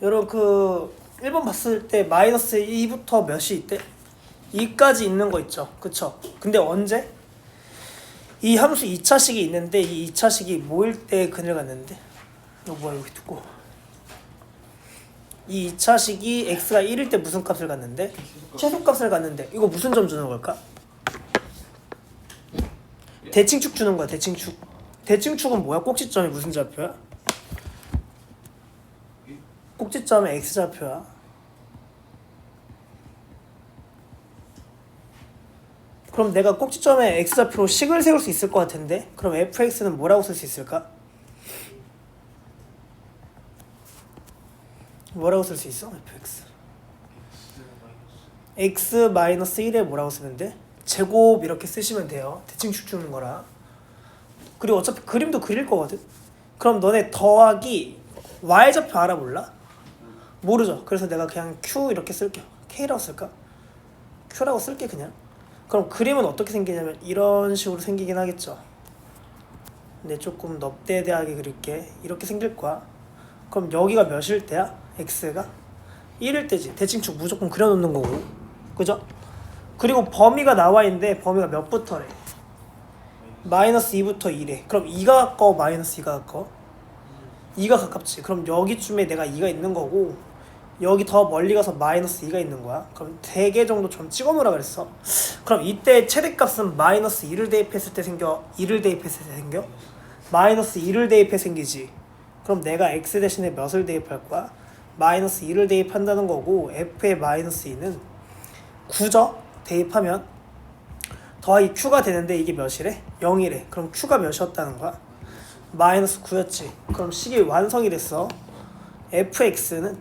여러분 그 1번 봤을 때 마이너스 2부터 몇이 있대? 2까지 있는 거 있죠. 그쵸? 근데 언제? 이 함수 2차식이 있는데 이 2차식이 모일 때 그늘 갔는데 이거 뭐야 여기 두고 이 2차식이 x가 1일 때 무슨 값을 갖는데? 최소값을 갖는데 이거 무슨 점 주는 걸까? 대칭축 주는 거야. 대칭축. 대칭축은 뭐야? 꼭지점이 무슨 좌표야? 꼭지점의 x좌표야. 그럼 내가 꼭지점의 x좌표로 식을 세울 수 있을 것 같은데 그럼 fx는 뭐라고 쓸 수 있을까? 뭐라고 쓸 수 있어? fx x-1에 뭐라고 쓰면 돼? 제곱 이렇게 쓰시면 돼요. 대칭축 주는 거라. 그리고 어차피 그림도 그릴 거거든. 그럼 너네 더하기 y좌표 알아 몰라? 모르죠. 그래서 내가 그냥 q 이렇게 쓸게. k라고 쓸까? q라고 쓸게 그냥. 그럼 그림은 어떻게 생기냐면 이런 식으로 생기긴 하겠죠. 근데 조금 넙대대하게 그릴게. 이렇게 생길 거야. 그럼 여기가 몇일 때야? x가 1일 때지. 대칭축 무조건 그려놓는 거고. 그죠? 그리고 범위가 나와 있는데 범위가 몇부터래? 마이너스 2부터 2래. 그럼 2가 가까워? 마이너스 2가 가까워? 2가 가깝지. 그럼 여기쯤에 내가 2가 있는 거고 여기 더 멀리 가서 마이너스 2가 있는 거야. 그럼 3개 정도 좀 찍어놓으라 그랬어. 그럼 이때 최대값은 마이너스 2를 대입했을 때 생겨? 2를 대입했을 때 생겨? 마이너스 2를 대입해 생기지. 그럼 내가 x 대신에 몇을 대입할 거야? 마이너스 2를 대입한다는 거고 f의 마이너스 2는 9죠? 대입하면 더하기 q가 되는데 이게 몇이래? 0이래. 그럼 q가 몇이었다는 거야? 마이너스 9였지. 그럼 식이 완성이 됐어. fx는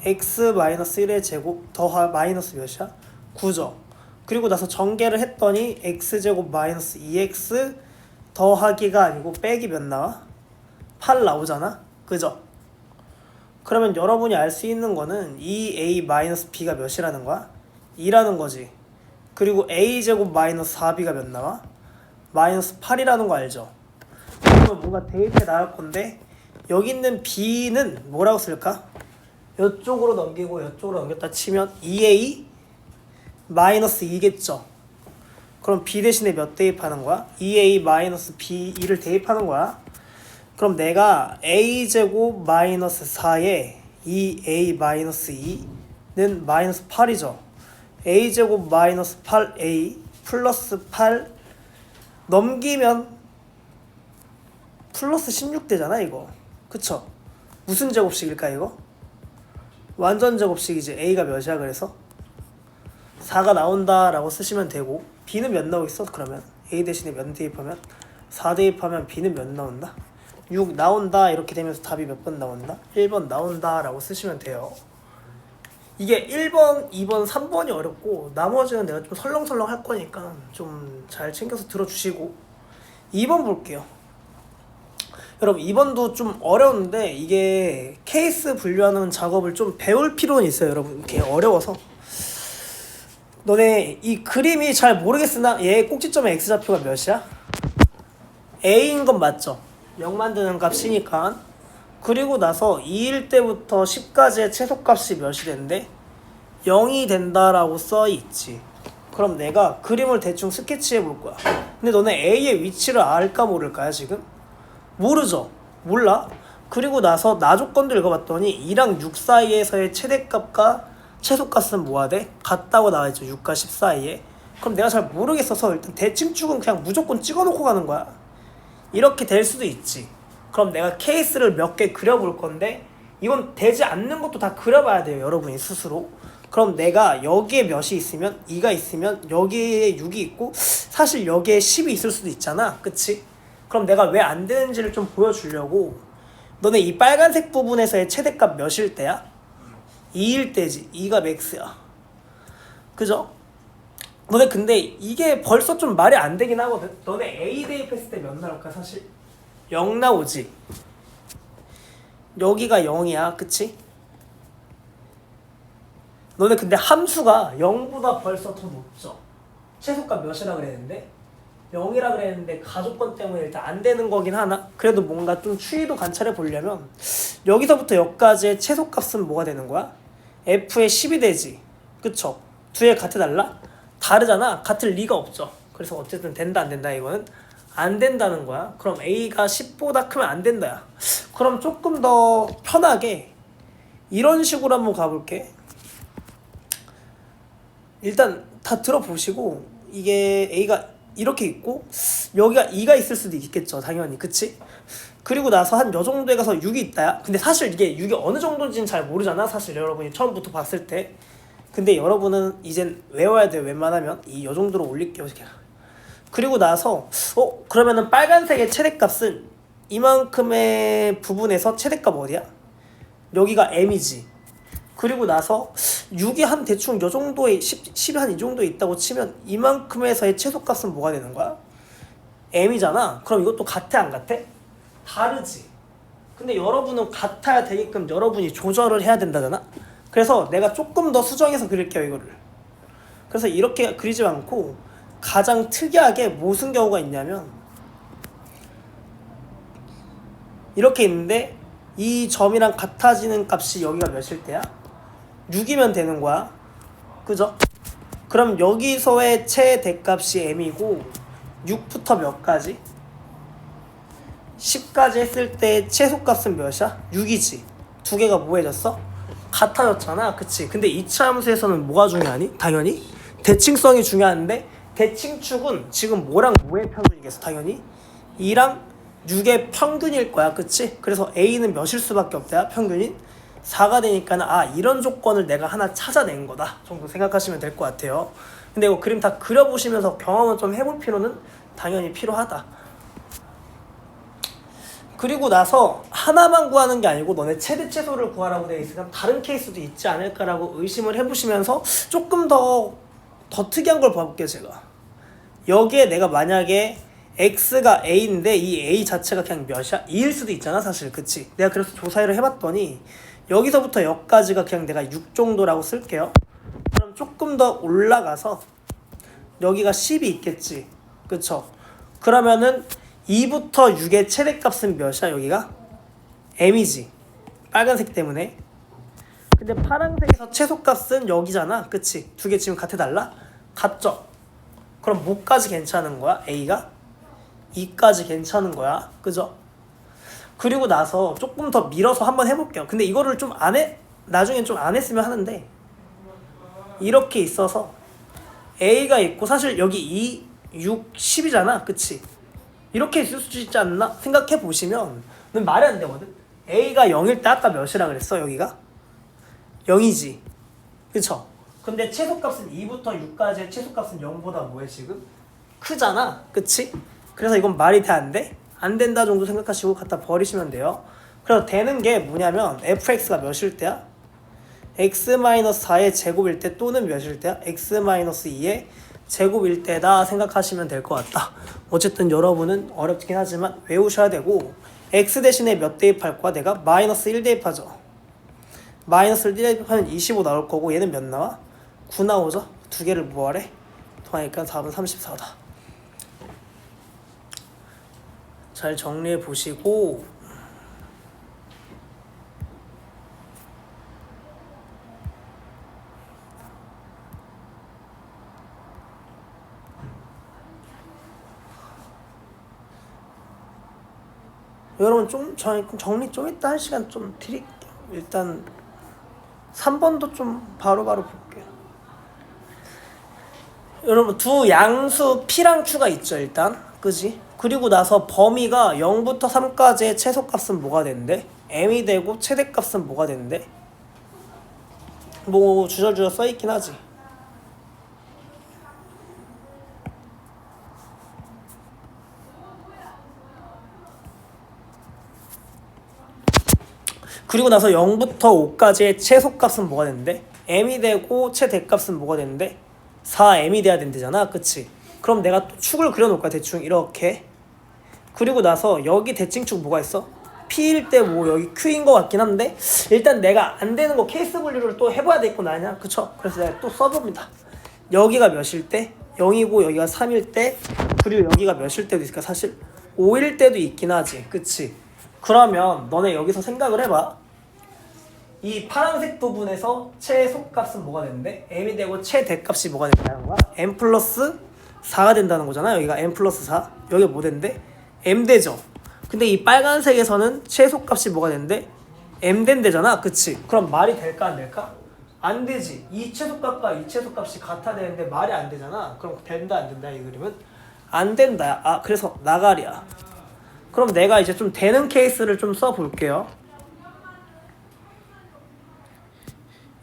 x-1의 제곱 더하 마이너스 몇이야? 9죠. 그리고 나서 전개를 했더니 x제곱 마이너스 2x 더하기가 아니고 빼기 몇 나와? 8 나오잖아? 그죠? 그러면 여러분이 알 수 있는 거는 2a 마이너스 b가 몇이라는 거야? 2라는 거지. 그리고 a제곱 마이너스 4b가 몇 나와? 마이너스 8이라는 거 알죠? 그러면 뭔가 대입해 나갈 건데 여기 있는 b는 뭐라고 쓸까? 이쪽으로 넘기고 이쪽으로 넘겼다 치면 2a 마이너스 2겠죠. 그럼 b 대신에 몇 대입하는 거야? 2a 마이너스 b2를 대입하는 거야. 그럼 내가 a제곱 마이너스 4에 2a 마이너스 2는 마이너스 8이죠. a제곱 마이너스 8a 플러스 8 넘기면 플러스 16 되잖아 이거. 그쵸? 무슨 제곱식일까 이거? 완전 제곱식이지. a가 몇이야 그래서? 4가 나온다 라고 쓰시면 되고 b는 몇 나오겠어? 그러면 a 대신에 몇 대입하면? 4 대입하면 b는 몇 나온다? 6 나온다. 이렇게 되면서 답이 몇 번 나온다? 1번 나온다 라고 쓰시면 돼요. 이게 1번, 2번, 3번이 어렵고 나머지는 내가 좀 설렁설렁 할 거니까 좀 잘 챙겨서 들어주시고 2번 볼게요. 여러분 2번도 좀 어려운데 이게 케이스 분류하는 작업을 좀 배울 필요는 있어요. 여러분 이렇게 어려워서 너네 이 그림이 잘 모르겠으나 얘 꼭지점의 x좌표가 몇이야? a인 건 맞죠? 0 만드는 값이니까. 그리고 나서 2일 때부터 10까지의 최소값이 몇이 된대? 0이 된다라고 써있지. 그럼 내가 그림을 대충 스케치해 볼 거야. 근데 너네 a의 위치를 알까 모를까요 지금? 모르죠? 몰라? 그리고 나서 나 조건도 읽어봤더니 2랑 6 사이에서의 최대값과 최소값은 뭐가 돼? 같다고 나와있죠. 6과 10 사이에. 그럼 내가 잘 모르겠어서 일단 대칭축은 그냥 무조건 찍어놓고 가는 거야. 이렇게 될 수도 있지. 그럼 내가 케이스를 몇 개 그려볼 건데 이건 되지 않는 것도 다 그려봐야 돼요. 여러분이 스스로. 그럼 내가 여기에 몇이 있으면 2가 있으면 여기에 6이 있고 사실 여기에 10이 있을 수도 있잖아. 그치? 그럼 내가 왜 안 되는지를 좀 보여주려고 너네 이 빨간색 부분에서의 최대값 몇일 때야? 2일 때지. 2가 맥스야. 그죠? 너네 근데 이게 벌써 좀 말이 안 되긴 하거든. 너네 A 대입했을 때 몇 나올까 사실? 0 나오지. 여기가 0이야. 그치? 너네 근데 함수가 0보다 벌써 더 높죠. 최소값 몇이라 그랬는데? 0이라 그랬는데 가조건 때문에 일단 안 되는 거긴 하나 그래도 뭔가 좀 추이도 관찰해 보려면 여기서부터 여기까지의 최소값은 뭐가 되는 거야? f의 10이 되지 그쵸? 두 개 같아 달라? 다르잖아 같을 리가 없죠 그래서 어쨌든 된다 안 된다 이거는 안 된다는 거야 그럼 a가 10보다 크면 안 된다야 그럼 조금 더 편하게 이런 식으로 한번 가볼게 일단 다 들어보시고 이게 a가 이렇게 있고 여기가 2가 있을 수도 있겠죠 당연히 그치? 그리고 나서 한 요 정도에 가서 6이 있다야 근데 사실 이게 6이 어느 정도인지는 잘 모르잖아 사실 여러분이 처음부터 봤을 때 근데 여러분은 이젠 외워야 돼요 웬만하면 요 정도로 올릴게요 그리고 나서 그러면은 빨간색의 최대값은 이만큼의 부분에서 최대값 어디야? 여기가 m이지 그리고 나서 6이 한 대충 요 정도에 10이 한 이 정도에 있다고 치면 이만큼에서의 최소값은 뭐가 되는 거야? m이잖아. 그럼 이것도 같아 안 같아? 다르지. 근데 여러분은 같아야 되게끔 여러분이 조절을 해야 된다잖아. 그래서 내가 조금 더 수정해서 그릴게요 이거를. 그래서 이렇게 그리지 않고 가장 특이하게 무슨 경우가 있냐면 이렇게 있는데 이 점이랑 같아지는 값이 여기가 몇일 때야? 6이면 되는 거야. 그죠? 그럼 여기서의 최대값이 m이고 6부터 몇 가지? 10까지 했을 때 최소값은 몇이야? 6이지. 두 개가 뭐 해졌어? 같아졌잖아. 그치? 근데 이차 함수에서는 뭐가 중요하니? 당연히 대칭성이 중요한데 대칭축은 지금 뭐랑 뭐의 평균이겠어? 당연히 2랑 6의 평균일 거야. 그치? 그래서 a는 몇일 수밖에 없다. 평균인 4가 되니까는 이런 조건을 내가 하나 찾아낸 거다 정도 생각하시면 될 것 같아요. 근데 이거 그림 다 그려보시면서 경험을 좀 해볼 필요는 당연히 필요하다. 그리고 나서 하나만 구하는 게 아니고 너네 최대 최소를 구하라고 되어 있으니까 다른 케이스도 있지 않을까라고 의심을 해보시면서 조금 더 특이한 걸 봐볼게요. 제가 여기에 내가 만약에 x가 a인데 이 a 자체가 그냥 몇이야? 2일 수도 있잖아 사실. 그치? 내가 그래서 조사를 해봤더니 여기서부터 여기까지가 그냥 내가 6 정도라고 쓸게요. 그럼 조금 더 올라가서 여기가 10이 있겠지. 그쵸? 그러면은 2부터 6의 최대값은 몇이야 여기가? m이지. 빨간색 때문에. 근데 파란색에서 최소값은 여기잖아. 그치? 두 개 지금 같아 달라? 같죠? 그럼 뭐까지 괜찮은 거야? a가? 2까지 괜찮은 거야. 그죠? 그리고 나서 조금 더 밀어서 한번 해볼게요. 근데 이거를 좀 안 해? 나중엔 좀 안 했으면 하는데 이렇게 있어서 a가 있고 사실 여기 2, 6, 10이잖아. 그치? 이렇게 있을 수 있지 않나? 생각해 보시면 말이 안 되거든. a가 0일 때 아까 몇이라 그랬어? 여기가? 0이지. 그쵸? 근데 최소값은 2부터 6까지의 최소값은 0보다 뭐해 지금? 크잖아. 그치? 그래서 이건 말이 돼 안 돼? 안 된다 정도 생각하시고 갖다 버리시면 돼요. 그래서 되는 게 뭐냐면 fx가 몇일 때야? x-4의 제곱일 때 또는 몇일 때야? x-2의 제곱일 때다 생각하시면 될 것 같다. 어쨌든 여러분은 어렵긴 하지만 외우셔야 되고 x 대신에 몇 대입할 거야? 내가 마이너스 1 대입하죠. 마이너스 1 대입하면 25 나올 거고 얘는 몇 나와? 9 나오죠? 두 개를 뭐하래? 더하니까 답은 34다. 잘 정리해 보시고 여러분 좀 정리 좀 이따 한 시간 좀 드릴게요. 일단 3번도 좀 바로바로 볼게요. 여러분 두 양수 p랑 q가 있죠 일단. 그지? 그리고 나서 범위가 0부터 3까지의 최소값은 뭐가 되는데? m이 되고 최대값은 뭐가 되는데? 뭐 주저주저 써있긴 하지. 그리고 나서 0부터 5까지의 최소값은 뭐가 되는데? m이 되고 최대값은 뭐가 되는데? 4m이 돼야 된대잖아. 그치? 그럼 내가 또 축을 그려놓을 거야 대충 이렇게. 그리고 나서 여기 대칭축 뭐가 있어? P일 때 뭐 여기 Q인 것 같긴 한데 일단 내가 안 되는 거 케이스 분류를 또 해봐야 되겠구나 아니야? 그쵸? 그래서 내가 또 써봅니다. 여기가 몇일 때? 0이고 여기가 3일 때 그리고 여기가 몇일 때도 있을까? 사실 5일 때도 있긴 하지. 그치? 그러면 너네 여기서 생각을 해봐. 이 파란색 부분에서 최소값은 뭐가 되는데? m이 되고 최대값이 뭐가 된다는 거야? m 플러스 4가 된다는 거잖아. 여기가 m 플러스 4. 여기 뭐 된대? m 되죠. 근데 이 빨간색에서는 최소값이 뭐가 되는데? m 된대잖아. 그치? 그럼 말이 될까 안 될까? 안 되지. 이 최소값과 이 최소값이 같아야 되는데 말이 안 되잖아. 그럼 된다 안 된다 이 그림은? 안 된다. 아 그래서 나가리야. 그럼 내가 이제 좀 되는 케이스를 좀 써볼게요.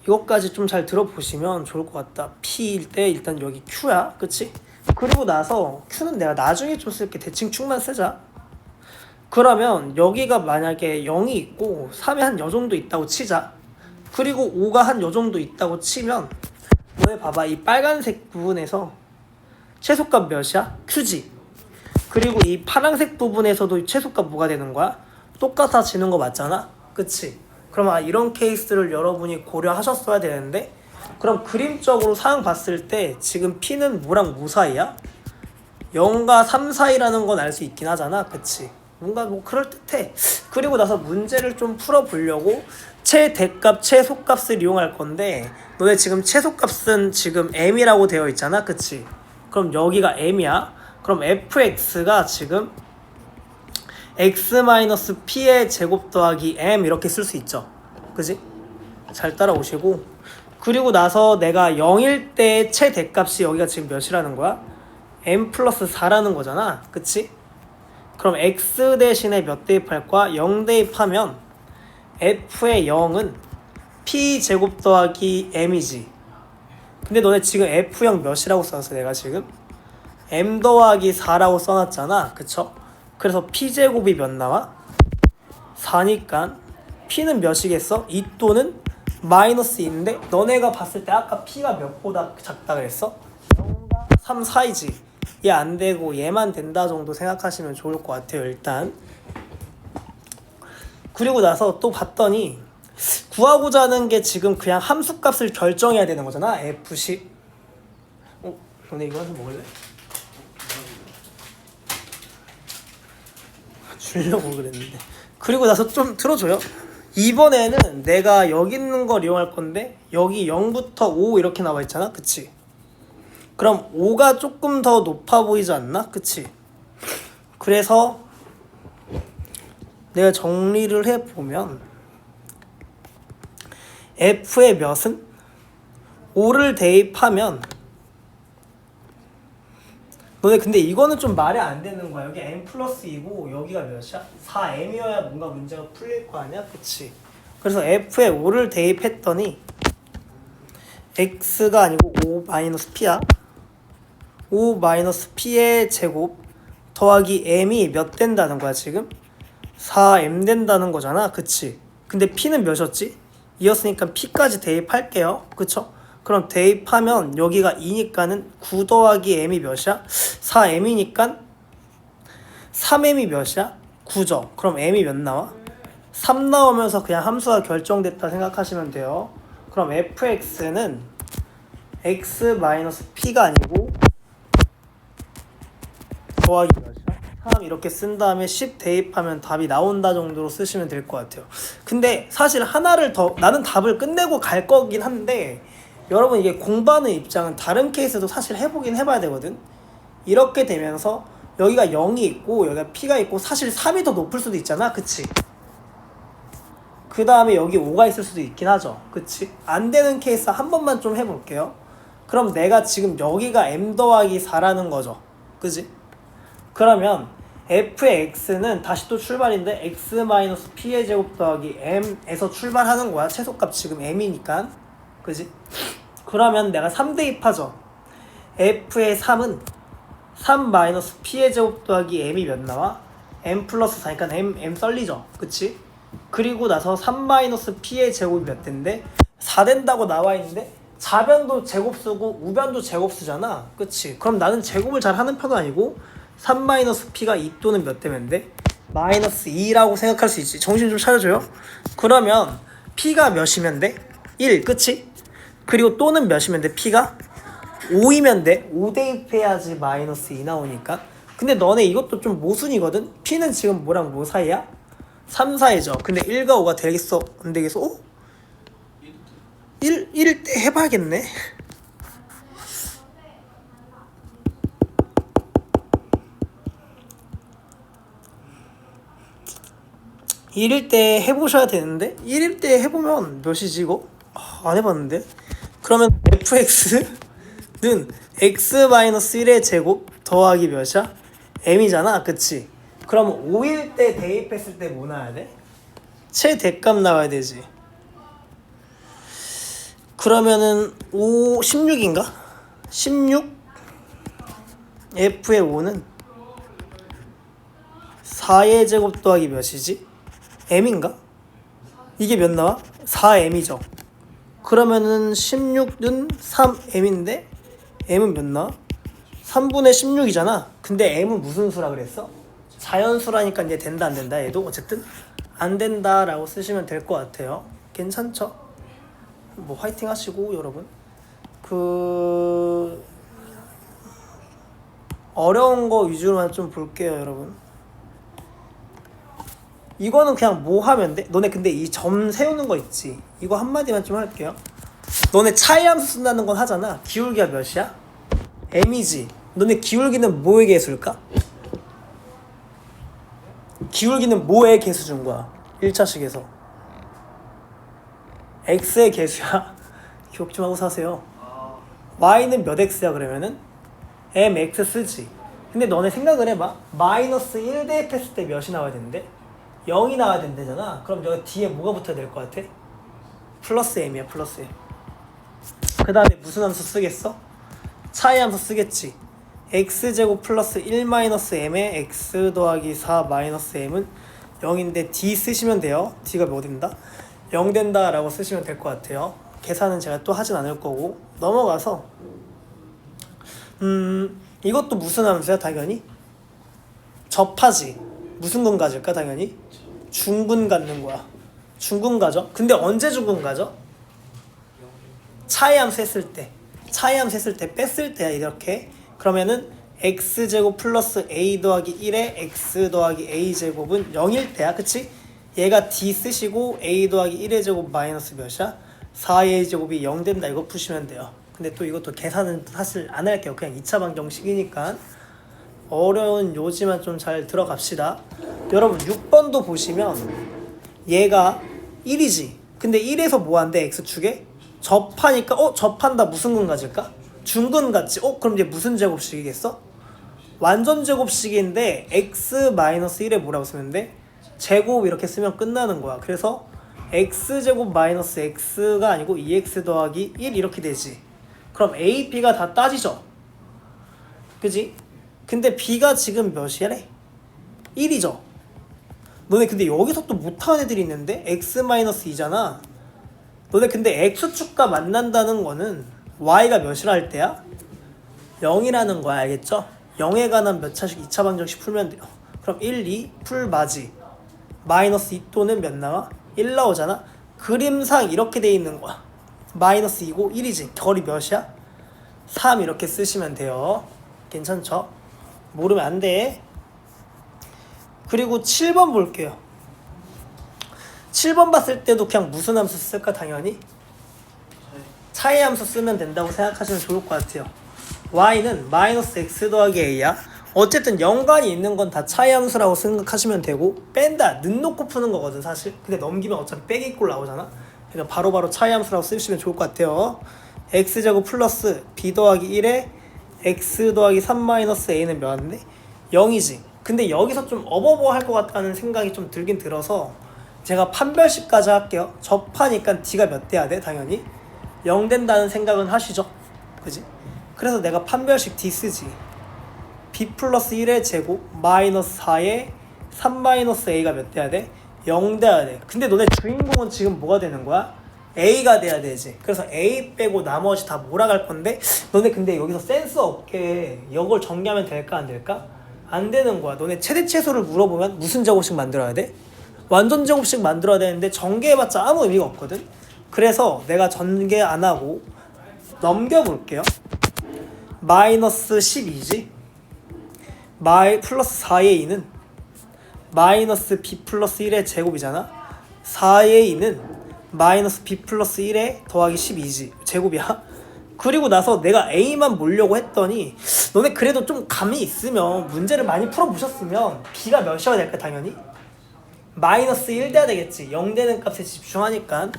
이것까지 좀 잘 들어보시면 좋을 것 같다. P일 때 일단 여기 Q야. 그치? 그리고 나서 Q는 내가 나중에 좀 쓸게. 대칭축만 쓰자. 그러면 여기가 만약에 0이 있고 3이 한 요 정도 있다고 치자. 그리고 5가 한 요 정도 있다고 치면 너네 봐봐. 이 빨간색 부분에서 최소값 몇이야? Q지. 그리고 이 파란색 부분에서도 최소값 뭐가 되는 거야? 똑같아지는 거 맞잖아? 그치? 그럼 이런 케이스를 여러분이 고려하셨어야 되는데 그럼 그림적으로 상황 봤을 때 지금 P는 뭐랑 뭐 사이야? 0과 3 사이라는 건 알 수 있긴 하잖아. 그치? 뭔가 뭐 그럴듯해. 그리고 나서 문제를 좀 풀어보려고 최대값, 최소값을 이용할 건데 너네 지금 최소값은 지금 m이라고 되어 있잖아. 그치? 그럼 여기가 m이야. 그럼 fx가 지금 x-p의 제곱 더하기 m 이렇게 쓸 수 있죠. 그지? 잘 따라오시고 그리고 나서 내가 0일 때 최대값이 여기가 지금 몇이라는 거야? m 플러스 4라는 거잖아. 그치? 그럼 x 대신에 몇 대입할 거야? 0 대입하면 f의 0은 p 제곱 더하기 m이지. 근데 너네 지금 f0 몇이라고 써놨어? 내가 지금 m 더하기 4라고 써놨잖아. 그쵸? 그래서 p제곱이 몇 나와? 4니까 p는 몇이겠어? 2 또는 마이너스 2인데 너네가 봤을 때 아까 p가 몇보다 작다 그랬어? 0과 3 사이지. 얘 안 되고 얘만 된다 정도 생각하시면 좋을 것 같아요. 일단 그리고 나서 또 봤더니 구하고자 하는 게 지금 그냥 함수값을 결정해야 되는 거잖아. fc 너네 이거 한번 먹을래? 주려고 그랬는데. 그리고 나서 좀 들어줘요. 이번에는 내가 여기 있는 걸 이용할 건데 여기 0부터 5 이렇게 나와 있잖아. 그치? 그럼 5가 조금 더 높아 보이지 않나? 그치? 그래서 내가 정리를 해보면 f의 몇은 5를 대입하면 너네 근데 이거는 좀 말이 안 되는 거야. 여기 m 플러스 2고 여기가 몇이야? 4m이어야 뭔가 문제가 풀릴 거 아니야? 그치? 그래서 f에 5를 대입했더니 x가 아니고 5 마이너스 p야. 5 마이너스 p의 제곱 더하기 m이 몇 된다는 거야 지금? 4m 된다는 거잖아. 그치? 근데 p는 몇이었지? 2였으니까 p까지 대입할게요. 그쵸? 그럼 대입하면 여기가 2니까는 9 더하기 m이 몇이야? 4m이니까 3m이 몇이야? 9죠. 그럼 m이 몇 나와? 3 나오면서 그냥 함수가 결정됐다 생각하시면 돼요. 그럼 fx는 x-p가 아니고 더하기 몇이야? 3 이렇게 쓴 다음에 10 대입하면 답이 나온다 정도로 쓰시면 될 것 같아요. 근데 사실 하나를 더 나는 답을 끝내고 갈 거긴 한데 여러분 이게 공부하는 입장은 다른 케이스도 사실 해보긴 해봐야 되거든. 이렇게 되면서 여기가 0이 있고 여기가 p가 있고 사실 3이 더 높을 수도 있잖아. 그치? 그 다음에 여기 5가 있을 수도 있긴 하죠. 그치? 안 되는 케이스 한 번만 좀 해볼게요. 그럼 내가 지금 여기가 m 더하기 4라는 거죠. 그치? 그러면 f의 x는 다시 또 출발인데 x-p의 제곱 더하기 m에서 출발하는 거야. 최소값 지금 m이니까. 그치? 그러면 내가 3 대입하죠. f의 3은 3-p의 제곱 더하기 m이 몇 나와? m 플러스 4니까 m 썰리죠. 그치? 그리고 나서 3-p의 제곱이 몇 된데? 4 된다고 나와 있는데 좌변도 제곱 쓰고 우변도 제곱 쓰잖아. 그치? 그럼 나는 제곱을 잘 하는 편은 아니고 3-p가 2 또는 몇 되면 돼? 마이너스 2라고 생각할 수 있지. 정신 좀 차려줘요. 그러면 p가 몇이면 돼? 1, 그치? 그리고 또는 몇이면 돼? p가 5이면 돼. 5 대입해야지 마이너스 2 나오니까. 근데 너네 이것도 좀 모순이거든. P는 지금 뭐랑 뭐 사이야? 3, 4이죠. 근데 1과 5가 되겠어? 안 되겠어? 어? 1일 때 해봐야겠네. 일일 때 해보셔야 되는데 1일 때 해보면 몇이지 이거? 안 해봤는데. 그러면 fx는 x-1의 제곱 더하기 몇이야? m이잖아, 그치? 그럼 5일 때 대입했을 때 뭐 나와야 돼? 최대값 나와야 되지. 그러면은 16인가? 16 f의 5는 4의 제곱 더하기 몇이지? m인가? 이게 몇 나와? 4m이죠. 그러면은 16은 3m인데 m은 몇 나와? 3분의 16이잖아. 근데 m은 무슨 수라 그랬어? 자연수라니까 이제 된다 안 된다. 얘도 어쨌든 안 된다라고 쓰시면 될 것 같아요. 괜찮죠? 뭐 화이팅 하시고 여러분. 어려운 거 위주로만 좀 볼게요, 여러분. 이거는 그냥 뭐 하면 돼? 너네 근데 이 점 세우는 거 있지? 이거 한마디만 좀 할게요. 너네 차이함수 쓴다는 건 하잖아. 기울기가 몇이야? m이지. 너네 기울기는 뭐의 개수일까? 기울기는 뭐의 개수 준 거야? 1차식에서 x의 개수야. 기억 좀 하고 사세요. y는 몇 x야 그러면은? mx 쓰지. 근데 너네 생각을 해봐. 마이너스 1 대입했을 때 몇이 나와야 되는데? 0이 나와야 된다잖아. 그럼 여기 뒤에 뭐가 붙어야 될 것 같아? 플러스 m이야, 플러스 m. 그 다음에 무슨 함수 쓰겠어? 차이 함수 쓰겠지. x제곱 플러스 1 마이너스 m에 x 더하기 4 마이너스 m은 0인데 d 쓰시면 돼요. d가 뭐 된다? 0 된다 라고 쓰시면 될 것 같아요. 계산은 제가 또 하진 않을 거고. 넘어가서 이것도 무슨 함수야 당연히? 접하지. 무슨 근 가질까 당연히? 중근 갖는 거야. 중근 가죠. 근데 언제 중근 가죠? 차이함수 했을 때. 차이함수 했을 때 뺐을 때야 이렇게. 그러면은 x제곱 플러스 a 더하기 1에 x 더하기 a 제곱은 0일 때야. 그치? 얘가 d 쓰시고 a 더하기 1의 제곱 마이너스 몇이야? 4a 제곱이 0 된다. 이거 푸시면 돼요. 근데 또 이것도 계산은 사실 안 할게요. 그냥 2차 방정식이니까 어려운 요지만 좀 잘 들어갑시다. 여러분 6번도 보시면 얘가 1이지. 근데 1에서 뭐 한대? x축에? 접하니까 접한다. 무슨 근 가질까? 중근 같지. 그럼 이제 무슨 제곱식이겠어? 완전 제곱식인데 x-1에 뭐라고 쓰면 돼? 제곱 이렇게 쓰면 끝나는 거야. 그래서 x제곱 마이너스 x가 아니고 2x 더하기 1 이렇게 되지. 그럼 a, b가 다 따지죠. 그지? 근데 b가 지금 몇이래? 1이죠. 너네 근데 여기서 또 못하는 애들이 있는데 x-2잖아. 너네 근데 x축과 만난다는 거는 y가 몇이라 할 때야? 0이라는 거야. 알겠죠? 0에 관한 몇 차식 2차 방정식 풀면 돼요. 그럼 1, 2 풀맞이. 마이너스 2 또는 몇 나와? 1 나오잖아. 그림상 이렇게 돼 있는 거야. 마이너스 2고 1이지. 결이 몇이야? 3 이렇게 쓰시면 돼요. 괜찮죠? 모르면 안 돼. 그리고 7번 볼게요. 7번 봤을 때도 그냥 무슨 함수 쓸까? 당연히 차이 함수 쓰면 된다고 생각하시면 좋을 것 같아요. y는 마이너스 x 더하기 a야. 어쨌든 연관이 있는 건 다 차이 함수라고 생각하시면 되고, 뺀다, 는 놓고 푸는 거거든 사실. 근데 넘기면 어차피 빼기 꼴 나오잖아. 그러니까 바로바로 차이 함수라고 쓰시면 좋을 것 같아요. x제곱 플러스 b 더하기 1에 x 더하기 3 마이너스 a는 몇인데? 0이지. 근데 여기서 좀 어버버 할 것 같다는 생각이 좀 들긴 들어서 제가 판별식까지 할게요. 접하니까 d가 몇 돼야 돼? 당연히 0 된다는 생각은 하시죠. 그지? 그래서 내가 판별식 d 쓰지. b 플러스 1의 제곱 마이너스 4에 3 마이너스 a가 몇 돼야 돼? 0 돼야 돼. 근데 너네 주인공은 지금 뭐가 되는 거야? a가 돼야 되지. 그래서 a 빼고 나머지 다 몰아갈 건데, 너네 근데 여기서 센스 없게 이걸 정리하면 될까 안 될까? 안 되는 거야. 너네 최대 최소를 물어보면 무슨 제곱식 만들어야 돼? 완전 제곱식 만들어야 되는데 전개해봤자 아무 의미가 없거든. 그래서 내가 전개 안 하고 넘겨볼게요. 마이너스 12지. 플러스 4의 2는 마이너스 b 플러스 1의 제곱이잖아. 4의 2는 마이너스 b 플러스 1의 더하기 12지. 제곱이야. 그리고 나서 내가 A만 보려고 했더니 너네 그래도 좀 감이 있으면 문제를 많이 풀어보셨으면 B가 몇이어야 될까 당연히? 마이너스 1 돼야 되겠지. 0 되는 값에 집중하니까.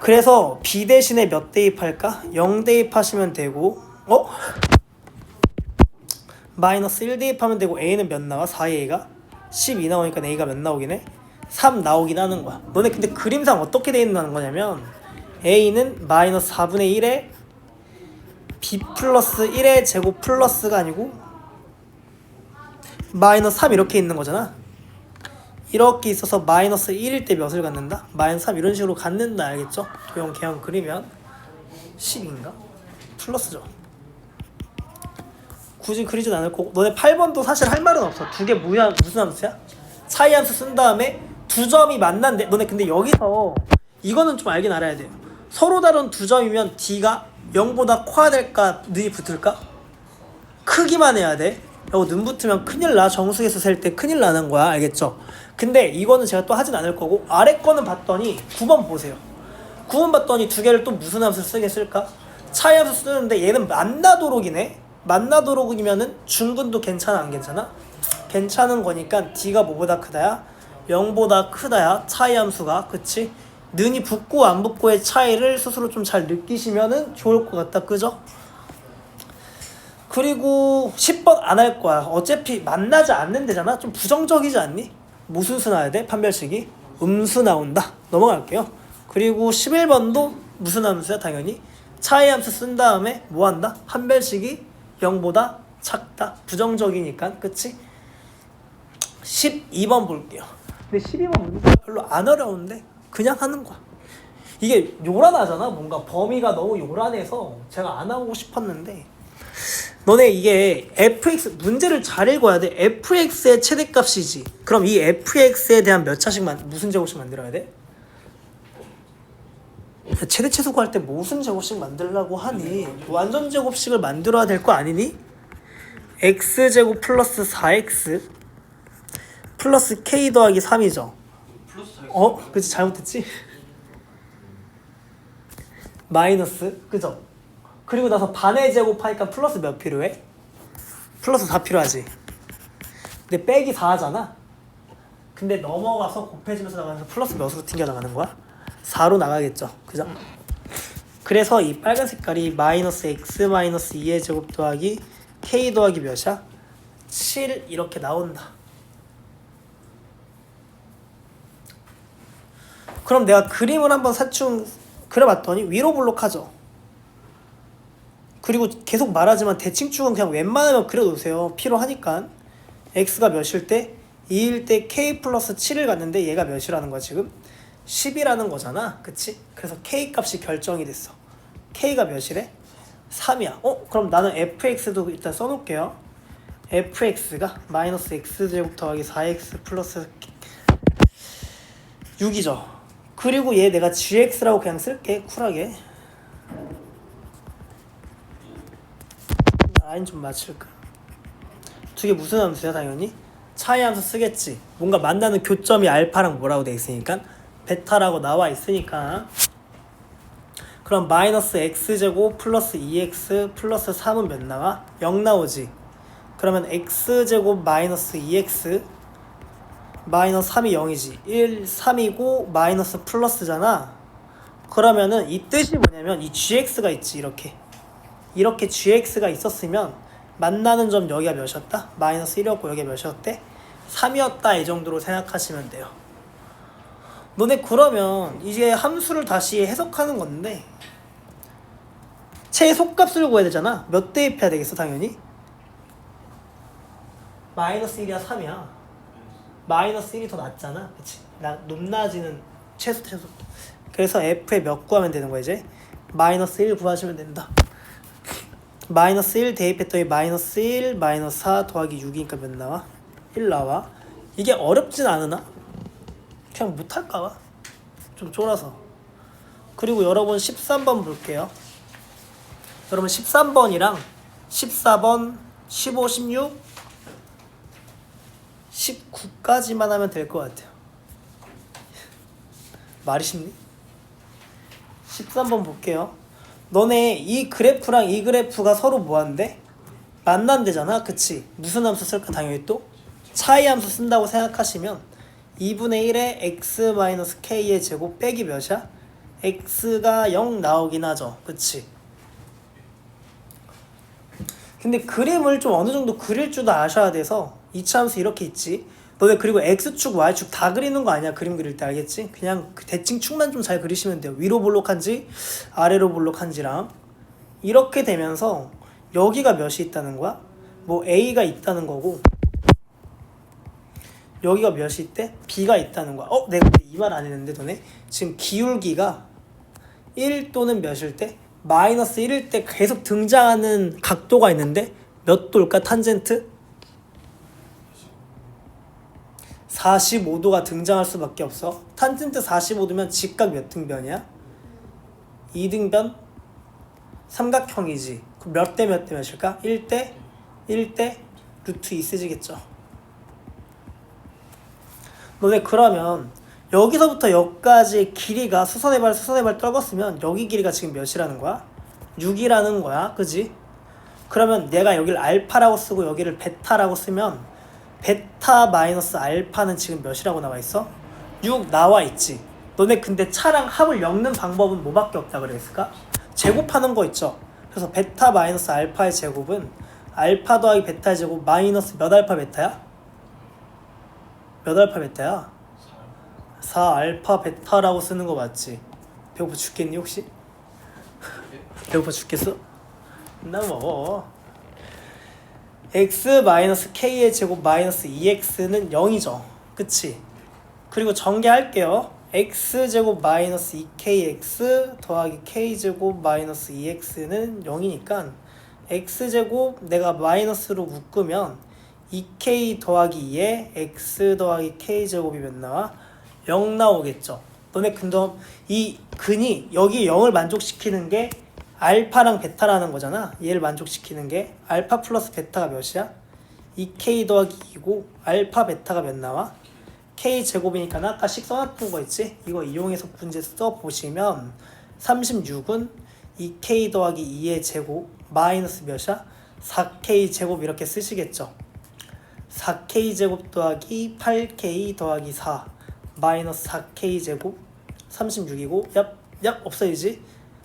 그래서 B 대신에 몇 대입할까? 0 대입하시면 되고 마이너스 1 대입하면 되고 A는 몇 나와? 4A가? 12 나오니까 A가 몇 나오긴 해? 3 나오긴 하는 거야. 너네 근데 그림상 어떻게 돼 있는 거냐면 A는 마이너스 4분의 1에 B 플러스 1의 제곱 플러스가 아니고 마이너스 3 이렇게 있는 거잖아. 이렇게 있어서 마이너스 1일 때 몇을 갖는다? 마이너스 3 이런 식으로 갖는다. 알겠죠? 도형 개형 그리면 10인가? 플러스죠. 굳이 그리진 않을 거고. 너네 8번도 사실 할 말은 없어. 두 개 무슨 함수야? 차이 함수 쓴 다음에 두 점이 만난대. 너네 근데 여기서 이거는 좀 알긴 알아야 돼요. 서로 다른 두 점이면 D가 0보다 커야 될까? 는이 붙을까? 크기만 해야 돼. 이거 는 붙으면 큰일 나. 정수에서 셀 때 큰일 나는 거야. 알겠죠? 근데 이거는 제가 또 하진 않을 거고 아래 거는 봤더니 9번 보세요. 9번 봤더니 두 개를 또 무슨 함수 쓰겠을까? 차이 함수 쓰는데 얘는 만나도록이네. 만나도록이면은 중근도 괜찮아 안 괜찮아? 괜찮은 거니까 D가 뭐보다 크다야? 0보다 크다야. 차이 함수가. 그치? 는이 붙고 안 붙고의 차이를 스스로 좀 잘 느끼시면은 좋을 것 같다. 그죠? 그리고 10번 안 할 거야. 어차피 만나지 않는 데잖아. 좀 부정적이지 않니? 무슨 수 나와야 돼? 판별식이? 음수 나온다. 넘어갈게요. 그리고 11번도 무슨 함수야? 당연히 차이 함수 쓴 다음에 뭐 한다? 판별식이 0보다 작다. 부정적이니까. 그치? 12번 볼게요. 근데 12번 문제가 별로 안 어려운데 그냥 하는 거야. 이게 요란하잖아. 뭔가 범위가 너무 요란해서 제가 안 하고 싶었는데 너네 이게 fx 문제를 잘 읽어야 돼. fx의 최대값이지. 그럼 이 fx에 대한 몇 차씩만 무슨 제곱식 만들어야 돼? 최대 최소 구할 때 무슨 제곱식 만들려고 하니? 완전 제곱식을 만들어야 될 거 아니니? x제곱 플러스 4x 플러스 k 더하기 3이죠. 그치 잘못했지? 마이너스 그죠? 그리고 나서 반의 제곱하니까 플러스 몇 필요해? 플러스 4 필요하지. 근데 빼기 4하잖아. 근데 넘어가서 곱해지면서 나가면서 플러스 몇으로 튕겨 나가는 거야? 4로 나가겠죠. 그죠? 그래서 이 빨간 색깔이 마이너스 x 마이너스 2의 제곱 더하기 k 더하기 몇이야? 7 이렇게 나온다. 그럼 내가 그림을 한번 사충 그려봤더니 위로 블록하죠. 그리고 계속 말하지만 대칭축은 그냥 웬만하면 그려놓으세요. 필요하니까. x가 몇일 때? 2일 때 k 플러스 7을 갖는데 얘가 몇이라는 거야 지금? 10이라는 거잖아. 그치? 그래서 k 값이 결정이 됐어. k가 몇이래? 3이야. 그럼 나는 fx도 일단 써놓을게요. fx가 마이너스 x제곱 더하기 4x 플러스 6이죠. 그리고 얘 내가 gx라고 그냥 쓸게. 쿨하게. 라인 좀 맞출까? 두 개 무슨 함수야 당연히? 차이 함수 쓰겠지. 뭔가 만나는 교점이 알파랑 뭐라고 돼 있으니까 베타라고 나와 있으니까. 그럼 마이너스 x제곱 플러스 2x 플러스 3은 몇 나와? 0 나오지. 그러면 x제곱 마이너스 2x 마이너스 3이 0이지. 1, 3이고 마이너스 플러스잖아. 그러면은 이 뜻이 뭐냐면 이 gx가 있지. 이렇게 gx가 있었으면 만나는 점 여기가 몇이었다? 마이너스 1이었고 여기가 몇이었대? 3이었다. 이 정도로 생각하시면 돼요. 너네 그러면 이제 함수를 다시 해석하는 건데 최소값을 구해야 되잖아. 몇 대입해야 되겠어 당연히? 마이너스 1이야 3이야. 마이너스 1이 더 낫잖아. 그치? 높낮이는 최소. 그래서 f의 몇 구하면 되는 거야 이제? 마이너스 1 구하시면 된다. 마이너스 1 대입했더니 마이너스 1 마이너스 4 더하기 6이니까 몇 나와? 1 나와. 이게 어렵진 않으나? 그냥 못할까봐 좀 쫄아서. 그리고 여러분 13번 볼게요. 여러분 13번이랑 14번, 15, 16, 19까지만 하면 될 것 같아요. 말이 쉽니? 13번 볼게요. 너네 이 그래프랑 이 그래프가 서로 뭐한대? 만난대잖아. 그치? 무슨 함수 쓸까? 당연히 또 차이 함수 쓴다고 생각하시면 2분의 1에 x-k의 제곱 빼기 몇이야? x가 0 나오긴 하죠. 그치? 근데 그림을 좀 어느 정도 그릴 줄도 아셔야 돼서 이차 함수 이렇게 있지. 너네 그리고 x축, y축 다 그리는 거 아니야? 그림 그릴 때 알겠지? 그냥 그 대칭축만 좀 잘 그리시면 돼요. 위로 볼록한지 아래로 볼록한지랑 이렇게 되면서 여기가 몇이 있다는 거야? 뭐 a가 있다는 거고 여기가 몇이 있대? b가 있다는 거야. 내가 이 말 안 했는데 너네 지금 기울기가 1 또는 몇일 때? 마이너스 1일 때 계속 등장하는 각도가 있는데 몇 도일까? 탄젠트? 45도가 등장할 수밖에 없어. 탄젠트 45도면 직각 몇 등변이야? 2등변? 삼각형이지. 그럼 몇 대 몇 대 몇일까? 1대 1대 루트 2 쓰지겠죠. 너네 그러면 여기서부터 여기까지 길이가 수선의 발 떨궜으면 여기 길이가 지금 몇이라는 거야? 6이라는 거야. 그지? 그러면 내가 여기를 알파라고 쓰고 여기를 베타라고 쓰면 베타 마이너스 알파는 지금 몇이라고 나와 있어? 6 나와 있지. 너네 근데 차랑 합을 엮는 방법은 뭐밖에 없다 그랬을까? 제곱하는 거 있죠. 그래서 베타 마이너스 알파의 제곱은 알파 더하기 베타의 제곱 마이너스 몇 알파 베타야? 몇 알파 베타야? 4 알파 베타라고 쓰는 거 맞지? 배고파 죽겠니 혹시? 배고파 죽겠어? 나 먹어. x 마이너스 k의 제곱 마이너스 2x는 0이죠. 그치? 그리고 전개할게요. x제곱 마이너스 2kx 더하기 k제곱 마이너스 2x는 0이니까 x제곱 내가 마이너스로 묶으면 2k 더하기 2에 x 더하기 k제곱이 몇 나와? 0 나오겠죠. 너네 근데 이 근이 여기 0을 만족시키는 게 알파랑 베타라는 거잖아. 얘를 만족시키는 게 알파 플러스 베타가 몇이야? 2k 더하기 2고 알파 베타가 몇 나와? k 제곱이니까 아까 식 써놨던 거 있지? 이거 이용해서 문제 써보시면 36은 2k 더하기 2의 제곱 마이너스 몇이야? 4k 제곱 이렇게 쓰시겠죠. 4k 제곱 더하기 8k 더하기 4 마이너스 4k 제곱 36이고 얍 없어지지.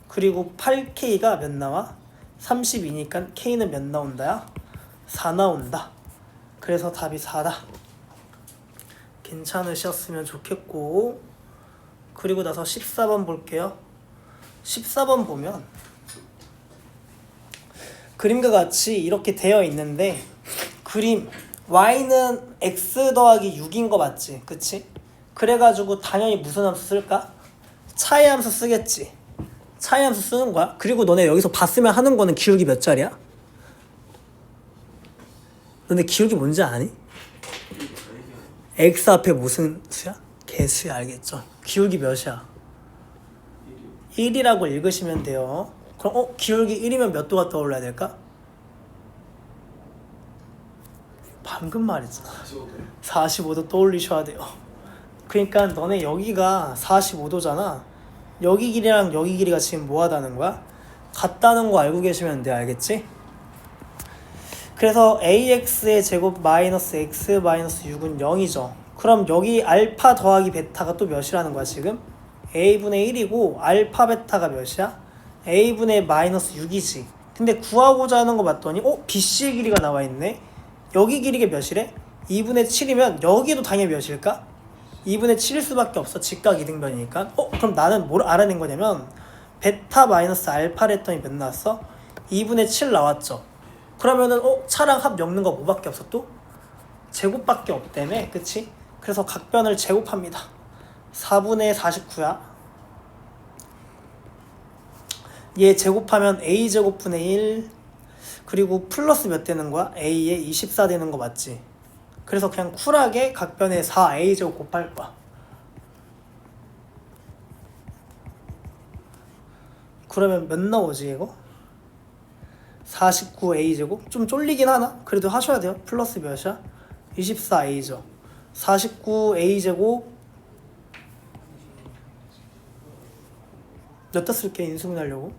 그리고 8k가 몇 나와? 32니까 k는 몇 나온다야? 4 나온다. 그래서 답이 4다. 괜찮으셨으면 좋겠고, 그리고 나서 14번 볼게요. 14번 보면 그림과 같이 이렇게 되어 있는데 그림 y는 x 더하기 6인 거 맞지? 그치? 그래가지고 당연히 무슨 함수 쓸까? 차이 함수 쓰겠지. 차이 함수 쓰는 거야. 그리고 너네 여기서 봤으면 하는 거는 기울기 몇 자리야? 너네 기울기 뭔지 아니? x 앞에 무슨 수야? 개수야. 알겠죠? 기울기 몇이야? 1이라고 읽으시면 돼요. 그럼 기울기 1이면 몇 도가 떠올라야 될까? 방금 말했잖아. 45도 떠올리셔야 돼요. 그러니까 너네 여기가 45도잖아. 여기 길이랑 여기 길이가 지금 뭐하다는 거야? 같다는 거 알고 계시면 돼. 알겠지? 그래서 ax의 제곱 마이너스 x 마이너스 6은 0이죠. 그럼 여기 알파 더하기 베타가 또 몇이라는 거야 지금? a분의 1이고 알파 베타가 몇이야? a분의 마이너스 6이지. 근데 구하고자 하는 거 봤더니 bc의 길이가 나와 있네. 여기 길이가 몇이래? 2분의 7이면 여기도 당연히 몇일까? 2분의 7일 수밖에 없어. 직각 이등변이니까. 그럼 나는 뭘 알아낸 거냐면 베타 마이너스 알파를 했더니 몇 나왔어? 2분의 7 나왔죠. 그러면은 차랑 합 엮는 거 뭐밖에 없어 또? 제곱밖에 없다며. 그치? 그래서 각변을 제곱합니다. 4분의 49야. 얘 제곱하면 a제곱분의 1 그리고 플러스 몇 되는 거야? a에 24 되는 거 맞지? 그래서 그냥 쿨하게 각변에 4a제곱 곱할 거야. 그러면 몇 나오지 이거? 49a제곱 좀 쫄리긴 하나? 그래도 하셔야 돼요. 플러스 몇이야? 24a죠. 49a제곱 몇다 쓸게 인수분해하려고.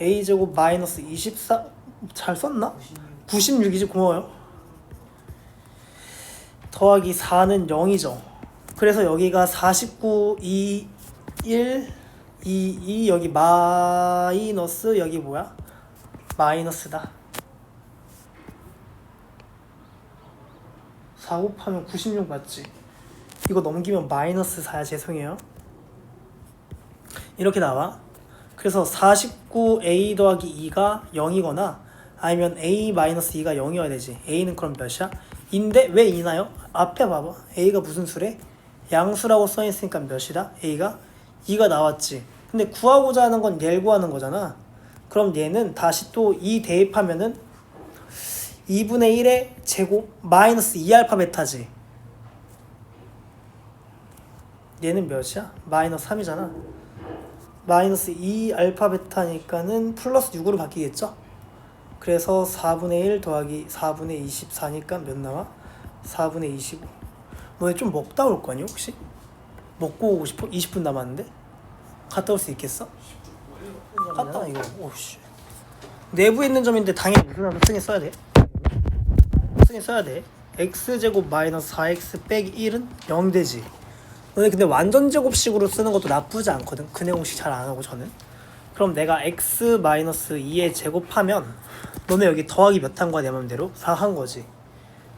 a제곱 마이너스 24 잘 썼나? 96이지. 고마워요. 더하기 4는 0이죠. 그래서 여기가 49, 2, 1, 2, 2 여기 마이너스 여기 뭐야? 마이너스다. 4 곱하면 96 맞지? 이거 넘기면 마이너스 4야. 죄송해요. 이렇게 나와. 그래서 49a 더하기 2가 0이거나 아니면 a 마이너스 2가 0이어야 되지. a는 그럼 몇이야? 인데 왜 2나요? 앞에 봐봐. a가 무슨 수래? 양수라고 써있으니까 몇이다? a가 2가 나왔지. 근데 구하고자 하는 건 얘를 구하는 거잖아. 그럼 얘는 다시 또 2 대입하면은 2분의 1의 제곱 마이너스 2알파 베타지. 얘는 몇이야? 마이너스 3이잖아. 마이너스 2알파 베타니까는 플러스 6으로 바뀌겠죠? 그래서 4분의 1 더하기 4분의 24니까 몇 나와? 4분의 25. 너네 좀 먹다 올 거니 혹시? 먹고 오고 싶어? 20분 남았는데? 갔다 올 수 있겠어? 갔다 와 이거. 오씨. 내부에 있는 점인데 당연히 무슨 함수 승에 써야 돼? 승에 써야 돼. x제곱 마이너스 4x 빼기 1은 0 되지. 너네 근데 완전 제곱식으로 쓰는 것도 나쁘지 않거든. 그 내용식 잘 안 하고 저는. 그럼 내가 x 마이너스 2에 제곱하면 너네 여기 더하기 몇 한 거야? 내 맘대로 4 한 거지.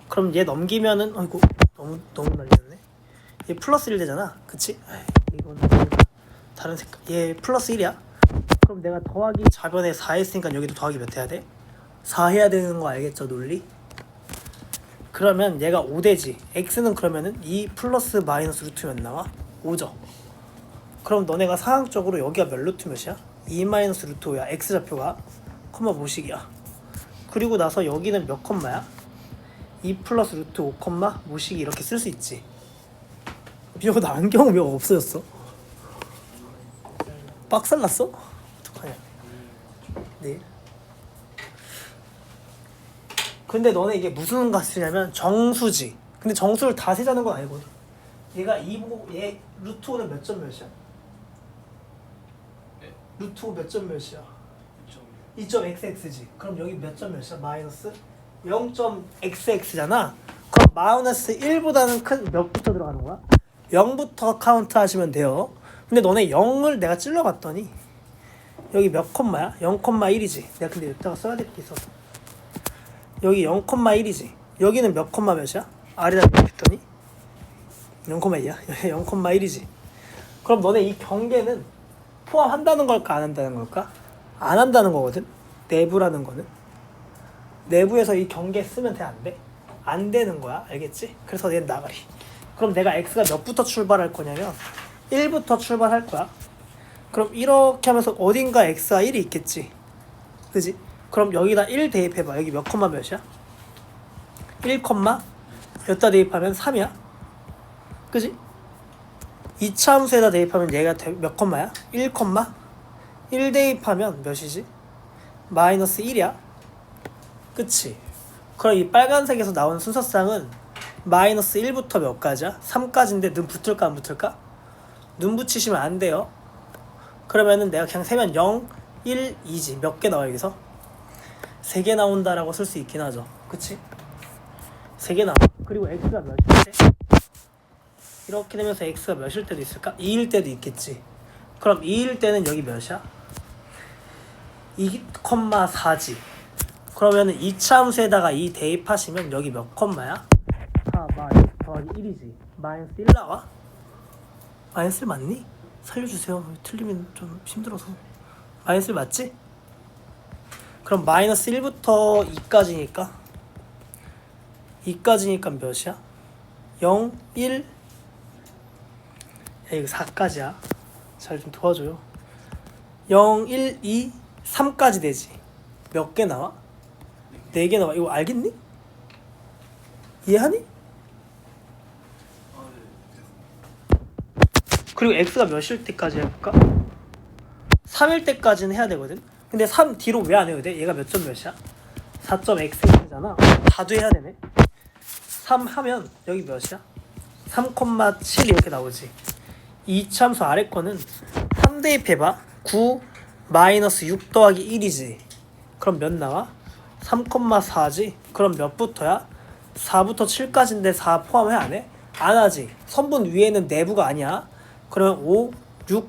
그럼 얘 넘기면은 아이고 너무 날렸네. 얘 플러스 1 되잖아. 그치? 이거는 다른 색깔. 얘 플러스 1이야. 그럼 내가 더하기 좌변에 4 했으니까 여기도 더하기 몇 해야 돼? 4 해야 되는 거 알겠죠? 논리? 그러면 얘가 5 되지. x는 그러면은 2 플러스 마이너스 루트 몇 나와? 5죠. 그럼 너네가 상황적으로 여기가 몇 루트 몇이야? 2 마이너스 루트 5야. x좌표가 콤마 모식이야. 그리고 나서 여기는 몇 콤마야? 2 플러스 루트 5 콤마 모식이 이렇게 쓸 수 있지. 이거 나 안경 왜 없어졌어? 빡살났어? 어떡하냐. 네. 근데 너네 이게 무슨 값이냐면 정수지. 근데 정수를 다 세자는 건 아니거든. 얘가 2 보고 얘 루트 5는 몇 점 몇이야? 네? 루트 5 몇 점 몇이야? 2.xx지. 그럼 여기 몇 점 몇이야? 마이너스 0.xx잖아. 그럼 마이너스 1보다는 큰 몇부터 들어가는 거야? 0부터 카운트 하시면 돼요. 근데 너네 0을 내가 찔러봤더니 여기 몇 콤마야? 0,1이지. 내가 근데 여기다가 써야 될 게 있어서 여기 0,1이지. 여기는 몇 콤마 몇이야? 아래다 했더니 0,2야. 0,1이지. 그럼 너네 이 경계는 포함한다는 걸까 안 한다는 걸까? 안 한다는 거거든. 내부라는 거는 내부에서 이 경계 쓰면 돼 안 돼? 안 되는 거야. 알겠지? 그래서 얘는 나가리. 그럼 내가 x가 몇부터 출발할 거냐면 1부터 출발할 거야. 그럼 이렇게 하면서 어딘가 x가 1이 있겠지. 그지? 그럼 여기다 1 대입해봐. 여기 몇 콤마 몇이야? 1 콤마 여기다 대입하면 3이야. 그지? 2차 함수에다 대입하면 얘가 몇 콤마야? 1 콤마 1 대입하면 몇이지? 마이너스 1이야. 그치? 그럼 이 빨간색에서 나온 순서쌍은 마이너스 1부터 몇 가지야? 3까지인데 눈 붙을까 안 붙을까? 눈 붙이시면 안 돼요. 그러면은 내가 그냥 세면 0, 1, 2지. 몇 개 나와 여기서? 3개 나온다라고 쓸 수 있긴 하죠. 그치? 3개 나와. 그리고 x가 몇일 때? 이렇게 되면서 x가 몇일 때도 있을까? 2일 때도 있겠지. 그럼 2일 때는 여기 몇이야? 2,4지. 그러면은 2차 함수에다가 2 대입하시면 여기 몇 콤마야? 4 마이너스 더하기 1이지. 마이너스 1 나와? 마이너스 1 맞니? 살려주세요. 틀리면 좀 힘들어서. 마이너스 1 맞지? 그럼 마이너스 1부터 2까지니까 2까지니까 몇이야? 0, 1 야 이거 4까지야. 잘 좀 도와줘요. 0, 1, 2, 3까지 되지. 몇 개 나와? 4개 나와. 이거 알겠니? 이해하니? 그리고 x가 몇일 때까지 해볼까? 3일 때까지는 해야 되거든. 근데 3 뒤로 왜 안 해도 돼? 얘가 몇 점 몇이야? 4.x잖아. 다도 해야 되네. 3 하면 여기 몇이야? 3,7 이렇게 나오지. 이 참수 아래 거는 3 대입해봐. 9 마이너스 6 더하기 1이지. 그럼 몇 나와? 3,4지. 그럼 몇부터야? 4부터 7까지인데 4 포함해 안 해? 안 하지. 선분 위에는 내부가 아니야. 그러면 5, 6,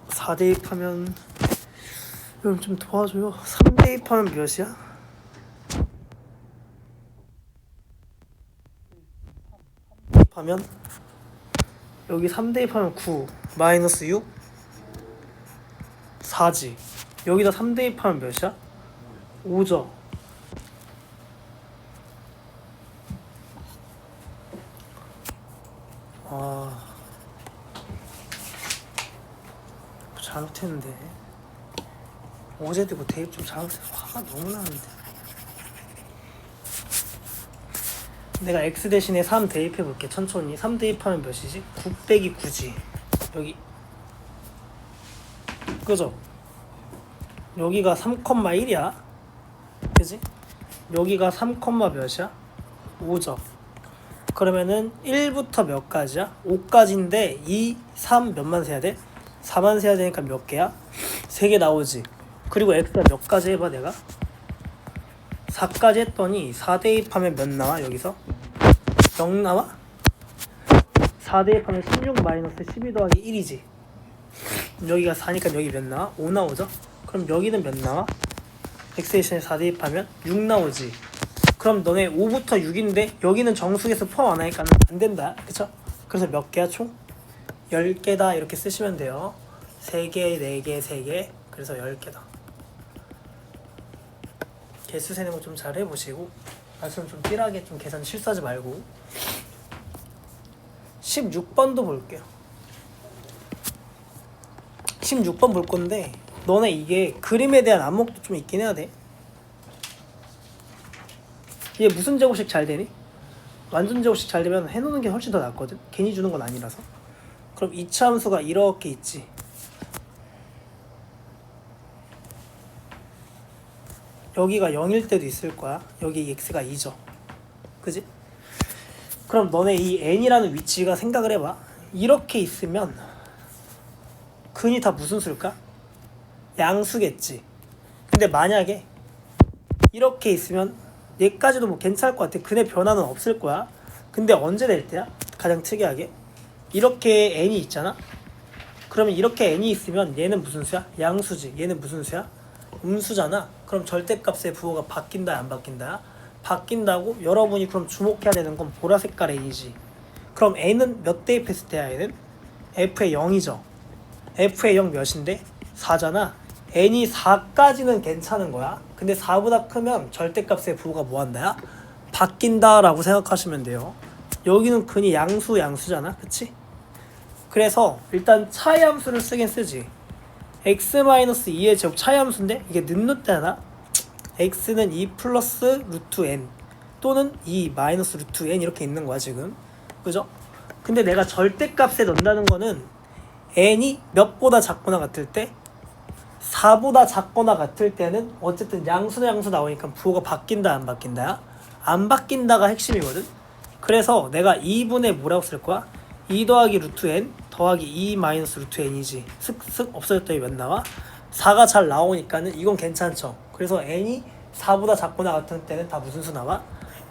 4 대입하면 여러분 좀 도와줘요. 3 대입하면 몇이야? 하면 여기 3 대입하면 9 마이너스 6 4지. 여기다 3 대입하면 몇이야? 5죠. 잘못했는데 어제도 그 대입 좀 잘못해서 화가 너무 나는데 내가 x 대신에 3 대입해볼게. 천천히. 3 대입하면 몇이지? 9 빼기 9지. 여기 그죠? 여기가 3,1이야 그지? 여기가 3, 몇이야? 5죠. 그러면은 1부터 몇 가지야? 5까지인데 2, 3 몇만 세야 돼? 4만 세야 되니까 몇 개야? 3개 나오지. 그리고 x가 몇 가지 해봐 내가? 4까지 했더니 4 대입하면 몇 나와 여기서? 0 나와? 4 대입하면 16 마이너스 12 더하기 1이지. 여기가 4니까 여기 몇 나와? 5 나오죠? 그럼 여기는 몇 나와? x 대신에 4 대입하면 6 나오지. 그럼 너네 5부터 6인데 여기는 정수에서 포함 안 하니까 안 된다. 그쵸? 그래서 몇 개야 총? 10개다 이렇게 쓰시면 돼요. 3개, 4개, 3개. 그래서 10개다. 개수 세는 거 좀 잘 해보시고 말씀 좀 띠라게 좀 계산 실수하지 말고 16번도 볼게요. 16번 볼 건데 너네 이게 그림에 대한 안목도 좀 있긴 해야 돼. 이게 무슨 제곱식 잘 되니? 완전 제곱식 잘 되면 해놓는 게 훨씬 더 낫거든. 괜히 주는 건 아니라서. 그럼 이차 함수가 이렇게 있지. 여기가 0일 때도 있을 거야. 여기 x가 2죠. 그지? 그럼 너네 이 n이라는 위치가 생각을 해봐. 이렇게 있으면 근이 다 무슨 수일까? 양수겠지. 근데 만약에 이렇게 있으면 얘까지도 뭐 괜찮을 것 같아. 근의 변화는 없을 거야. 근데 언제 될 때야? 가장 특이하게 이렇게 n이 있잖아. 그러면 이렇게 n이 있으면 얘는 무슨 수야? 양수지. 얘는 무슨 수야? 음수잖아. 그럼 절대값의 부호가 바뀐다 안 바뀐다? 바뀐다고? 여러분이 그럼 주목해야 되는 건 보라 색깔 n이지. 그럼 n은 몇 대입했을 때야 얘는? f의 0이죠. f의 0 몇인데? 4잖아. n이 4까지는 괜찮은 거야. 근데 4보다 크면 절대값의 부호가 뭐한다야? 바뀐다 라고 생각하시면 돼요. 여기는 근이 양수잖아. 그치? 그래서 일단 차이 함수를 쓰긴 쓰지. x-2의 제곱 차이 함수인데 이게 는루트잖아. x는 2 플러스 루트 n 또는 2 마이너스 루트 n 이렇게 있는 거야 지금. 그죠? 근데 내가 절대값에 넣는다는 거는 n이 몇보다 작거나 같을 때 4보다 작거나 같을 때는 어쨌든 양수 나오니까 부호가 바뀐다 안 바뀐다야? 안 바뀐다가 핵심이거든. 그래서 내가 2분의 뭐라고 쓸 거야? 2 더하기 루트 n 더하기 2 마이너스 루트 n이지. 슥슥 없어졌더니 몇 나와? 4가 잘 나오니까는 이건 괜찮죠. 그래서 n이 4보다 작거나 같은 때는 다 무슨 수 나와?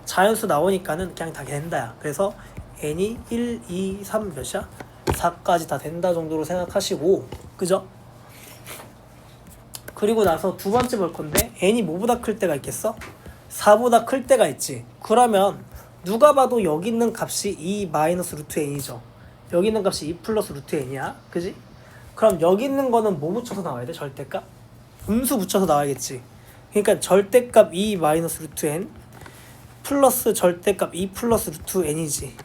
자연수 나오니까는 그냥 다 된다야. 그래서 n이 1, 2, 3 몇이야? 4까지 다 된다 정도로 생각하시고, 그죠? 그리고 나서 두 번째 볼 건데 n이 뭐보다 클 때가 있겠어? 4보다 클 때가 있지. 그러면 누가 봐도 여기 있는 값이 2 마이너스 루트 n이죠. 여기 있는 값이 2 플러스 루트 n이야. 그지? 그럼 여기 있는 거는 뭐 붙여서 나와야 돼? 절대값? 음수 붙여서 나와야겠지. 그러니까 절대값 2 마이너스 루트 n 플러스 절대값 2 플러스 루트 n이지.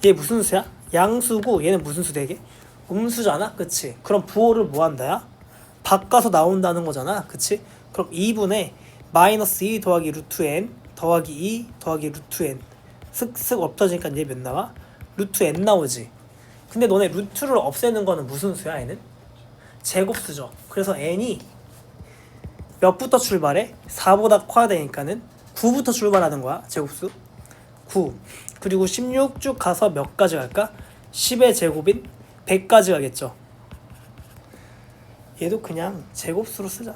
얘 무슨 수야? 양수고 얘는 무슨 수 되게? 음수잖아. 그치? 그럼 부호를 뭐 한다야? 바꿔서 나온다는 거잖아. 그치? 그럼 2분의 마이너스 2 더하기 루트 n 더하기 2 더하기 루트 n 슥슥 없어지니까 얘 몇 나와? 루트 n 나오지. 근데 너네 루트를 없애는 거는 무슨 수야 얘는? 제곱수죠. 그래서 n이 몇부터 출발해? 4보다 커야 되니까는 9부터 출발하는 거야. 제곱수 9. 그리고 16 쭉 가서 몇 가지 갈까? 10의 제곱인 100까지 가겠죠. 얘도 그냥 제곱수로 쓰자.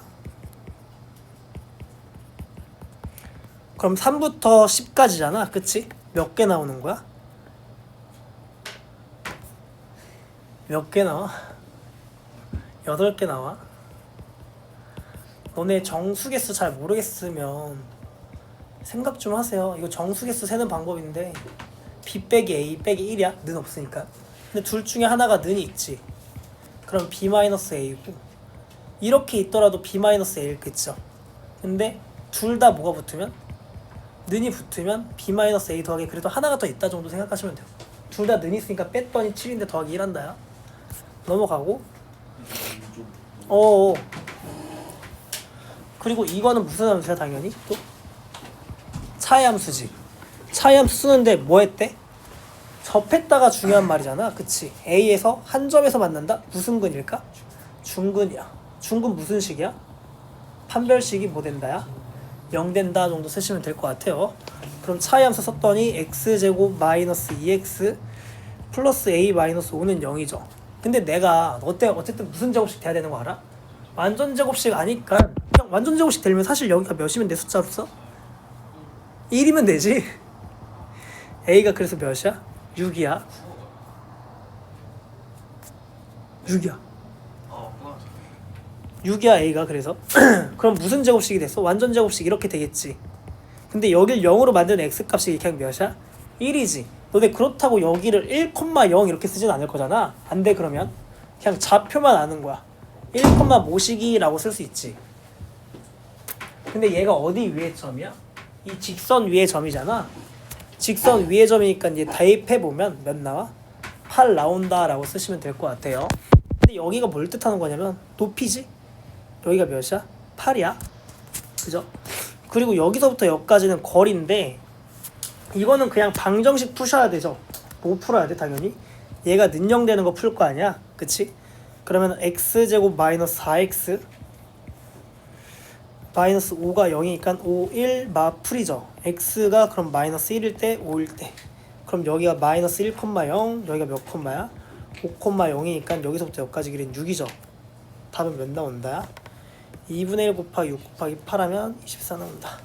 그럼 3부터 10까지잖아. 그치? 몇 개 나오는 거야? 몇 개 나와? 8개 나와. 너네 정수개수 잘 모르겠으면 생각 좀 하세요. 이거 정수개수 세는 방법인데 b 빼기 a 빼기 1이야. 는 없으니까. 근데 둘 중에 하나가 는이 있지. 그럼 b-a고 이렇게 있더라도 b-a일 거죠. 근데 둘 다 뭐가 붙으면? 는이 붙으면 b-a 더하기 그래도 하나가 더 있다 정도 생각하시면 돼요. 둘 다 는이 있으니까 뺐더니 7인데 더하기 1 한다야. 넘어가고 어어. 그리고 이거는 무슨 함수야 당연히? 또 차의 함수지. 차의 함수 쓰는데 뭐 했대? 접했다가 중요한 말이잖아. 그치? A에서 한 점에서 만난다? 무슨 근일까? 중근이야. 중근 무슨 식이야? 판별식이 뭐 된다야? 0 된다 정도 쓰시면 될 것 같아요. 그럼 차의 함수 썼더니 x제곱 마이너스 2x 플러스 a 마이너스 5는 0이죠. 근데 내가 너때 어쨌든 무슨 제곱식 돼야 되는 거 알아? 완전 제곱식 아니까 그냥 완전 제곱식 되면 사실 여기가 몇이면 내 숫자로 써? 1이면 되지. a가 그래서 몇이야? 6이야. 6이야. 6이야 a가 그래서. 그럼 무슨 제곱식이 됐어? 완전 제곱식 이렇게 되겠지. 근데 여길 0으로 만드는 x값이 그냥 몇이야? 1이지. 너네 그렇다고 여기를 1,0 이렇게 쓰진 않을 거잖아. 안 돼 그러면? 그냥 좌표만 아는 거야. 1,모시기라고 쓸 수 있지. 근데 얘가 어디 위의 점이야? 이 직선 위의 점이잖아. 직선 위의 점이니까 이제 대입해보면 몇 나와? 8 나온다 라고 쓰시면 될 것 같아요. 근데 여기가 뭘 뜻하는 거냐면 높이지? 여기가 몇이야? 8이야. 그죠? 그리고 여기서부터 여기까지는 거리인데 이거는 그냥 방정식 푸셔야 되죠. 뭐 풀어야 돼 당연히? 얘가 는영되는 거 풀 거 아니야? 그치? 그러면 x제곱 마이너스 4x 마이너스 5가 0이니까 5, 1 마풀이죠. x가 그럼 마이너스 1일 때 5일 때 그럼 여기가 마이너스 1,0 여기가 몇 콤마야? 5,0이니까 여기서부터 여기까지 길이는 6이죠. 답은 몇 나온다? 2분의 1 곱하기 6 곱하기 8 하면 24 나온다.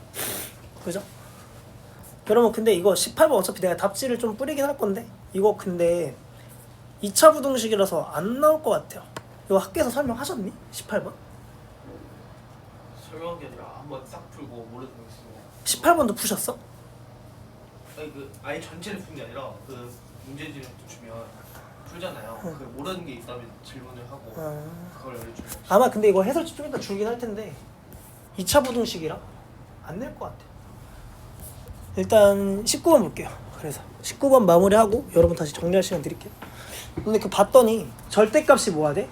그죠? 여러분 근데 이거 18번 어차피 내가 답지를 좀 뿌리긴 할 건데 이거 근데 2차 부등식이라서 안 나올 것 같아요. 이거 학교에서 설명하셨니? 18번? 설명한 게 아니라 한번 싹 풀고 모르는 거 있으면 18번도 푸셨어? 아니 그 아예 전체를 푼 게 아니라 그 문제집을 주면 풀잖아요. 그 모르는 게 있다면 질문을 하고 그걸 알려주는 거. 아마 근데 이거 해설지 좀 이따 줄긴 할 텐데 2차 부등식이라 안 낼 것 같아요. 일단 19번 볼게요. 그래서 19번 마무리하고 여러분 다시 정리할 시간 드릴게요. 근데 그 봤더니 절대값이 뭐가 돼?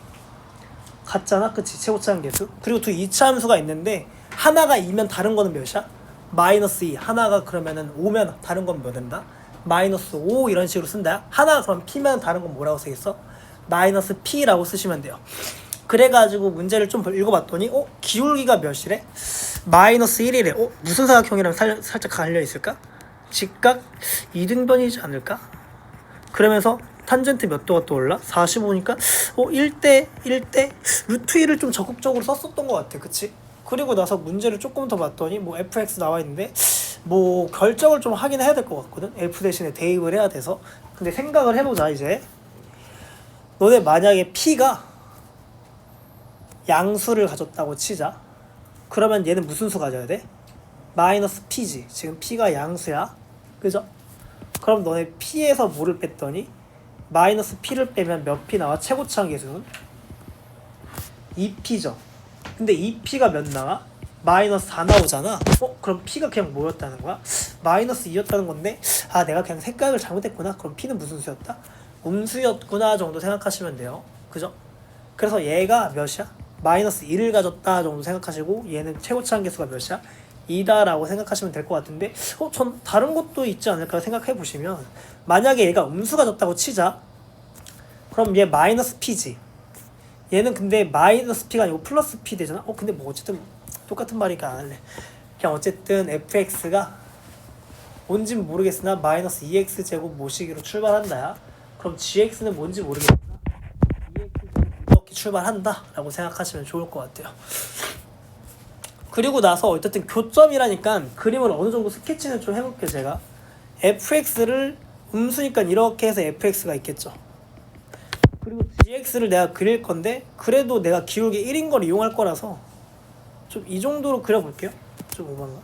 같잖아. 그치? 최고차항 계수. 그리고 두 2차 함수가 있는데 하나가 2면 다른 거는 몇이야? 마이너스 2. 하나가 그러면은 5면 다른 건 몇 된다? 마이너스 5 이런 식으로 쓴다. 하나가 그럼 p면 다른 건 뭐라고 쓰겠어? 마이너스 p라고 쓰시면 돼요. 그래가지고 문제를 좀 읽어봤더니 기울기가 몇이래? 마이너스 1이래. 무슨 사각형이랑 살짝 갈려 있을까? 직각 2등변이지 않을까? 그러면서 탄젠트 몇 도가 떠올라? 45니까 1대 1대 루트 1을 좀 적극적으로 썼었던 것 같아. 그치? 그리고 나서 문제를 조금 더 봤더니 뭐 fx 나와 있는데 뭐 결정을 좀 하긴 해야 될 것 같거든. f 대신에 대입을 해야 돼서. 근데 생각을 해보자 이제. 너네 만약에 p가 양수를 가졌다고 치자. 그러면 얘는 무슨 수 가져야 돼? 마이너스 p지. 지금 p가 양수야. 그죠? 그럼 너네 p에서 뭐를 뺐더니 마이너스 p를 빼면 몇 p 나와? 최고차항 계수는 2p죠. 근데 2p가 몇 나와? 마이너스 4 나오잖아. 그럼 p가 그냥 뭐였다는 거야? 마이너스 2였다는 건데 내가 그냥 생각을 잘못했구나. 그럼 p는 무슨 수였다? 음수였구나 정도 생각하시면 돼요. 그죠? 그래서 얘가 몇이야? 마이너스 1을 가졌다 정도 생각하시고 얘는 최고차항 계수가 몇이야? 2다 라고 생각하시면 될 것 같은데 전 다른 것도 있지 않을까 생각해 보시면 만약에 얘가 음수가 졌다고 치자. 그럼 얘 마이너스 p지. 얘는 근데 마이너스 p가 아니고 플러스 p 되잖아. 근데 뭐 어쨌든 똑같은 말이니까 안 할래. 그냥 어쨌든 fx가 뭔진 모르겠으나 마이너스 2x 제곱 모시기로 출발한다야. 그럼 gx는 뭔지 모르겠으나 2x 제곱 이렇게 출발한다 라고 생각하시면 좋을 것 같아요. 그리고 나서 어쨌든 교점이라니까 그림을 어느 정도 스케치는 좀 해볼게요. 제가 fx를 음수니까 이렇게 해서 fx가 있겠죠. 그리고 gx를 내가 그릴 건데 그래도 내가 기울기 1인 걸 이용할 거라서 좀 이 정도로 그려볼게요. 좀 오만가.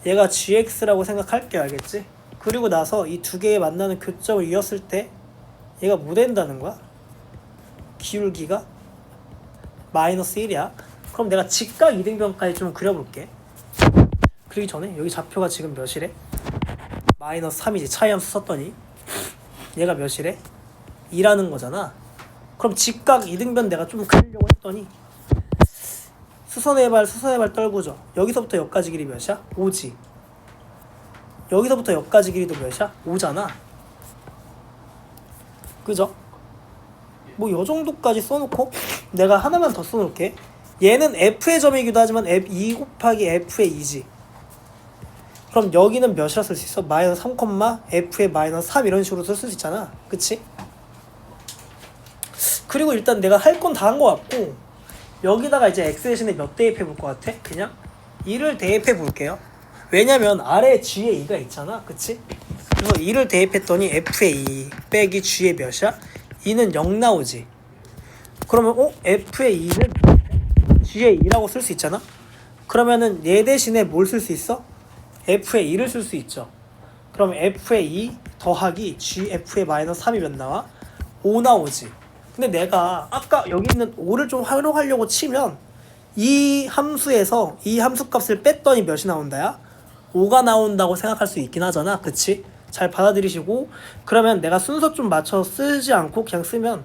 얘가 gx라고 생각할게요. 알겠지? 그리고 나서 이 두 개의 만나는 교점을 이었을 때 얘가 뭐 된다는 거야? 기울기가 마이너스 1이야. 그럼 내가 직각 이등변까지 좀 그려볼게. 그러기 전에 여기 좌표가 지금 몇이래? 마이너스 3이지. 차이함수 썼더니 얘가 몇이래? 2라는 거잖아. 그럼 직각 이등변 내가 좀 그리려고 했더니 수선의 발 떨구죠. 여기서부터 여기까지 길이 몇이야? 5지. 여기서부터 여기까지 길이도 몇이야? 5잖아. 그죠? 뭐 요 정도까지 써놓고 내가 하나만 더 써놓을게. 얘는 f의 점이기도 하지만 2 곱하기 f의 2지. 그럼 여기는 몇이라 쓸 수 있어? 마이너스 3, f의 마이너스 3 이런 식으로 쓸 수 있잖아. 그치? 그리고 일단 내가 할 건 다 한 것 같고 여기다가 이제 x 대신에 몇 대입해 볼 것 같아? 그냥 2를 대입해 볼게요. 왜냐면 아래에 g의 2가 있잖아. 그치? 그래서 2를 대입했더니 f의 2 빼기 g의 몇이야? 2는 0 나오지. 그러면 f의 2는 g의 2라고 쓸 수 있잖아. 그러면은 얘 대신에 뭘 쓸 수 있어? f의 2를 쓸 수 있죠. 그럼 f의 2 더하기 gf의 마이너스 3이 몇 나와? 5 나오지. 근데 내가 아까 여기 있는 5를 좀 활용하려고 치면 이 함수에서 이 함수 값을 뺐더니 몇이 나온다야? 5가 나온다고 생각할 수 있긴 하잖아. 그치? 잘 받아들이시고 그러면 내가 순서 좀 맞춰 쓰지 않고 그냥 쓰면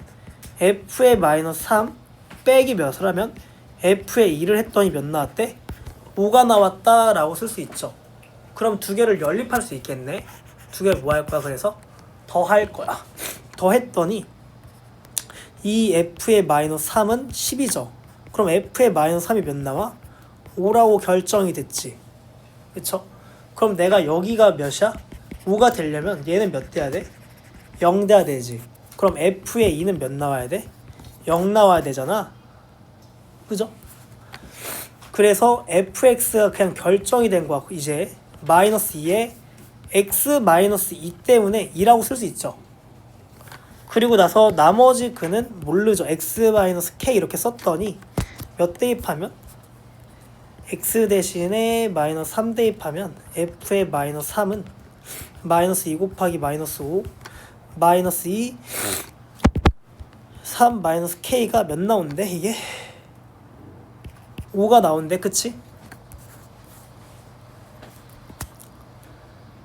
f의 마이너스 3 빼기 몇을 하면 f의 2를 했더니 몇 나왔대? 5가 나왔다 라고 쓸 수 있죠. 그럼 두 개를 연립할 수 있겠네. 두 개를 뭐 할 거야? 그래서 더 할 거야. 더 했더니 이 f의 마이너스 3은 10이죠. 그럼 f의 마이너스 3이 몇 나와? 5라고 결정이 됐지. 그쵸? 그럼 내가 여기가 몇이야? 5가 되려면 얘는 몇 돼야 돼? 0 돼야 되지. 그럼 f의 2는 몇 나와야 돼? 0 나와야 되잖아. 그죠? 그래서 fx가 그냥 결정이 된 거야. 이제 마이너스 2에 x 마이너스 2 때문에 2라고 쓸 수 있죠. 그리고 나서 나머지 그는 모르죠. x 마이너스 k 이렇게 썼더니 몇 대입하면? x 대신에 마이너스 3 대입하면 f의 마이너스 3은 마이너스 2 곱하기 마이너스 5 마이너스 2 3 마이너스 k가 몇 나오는데 이게? 5가 나오는데 그치?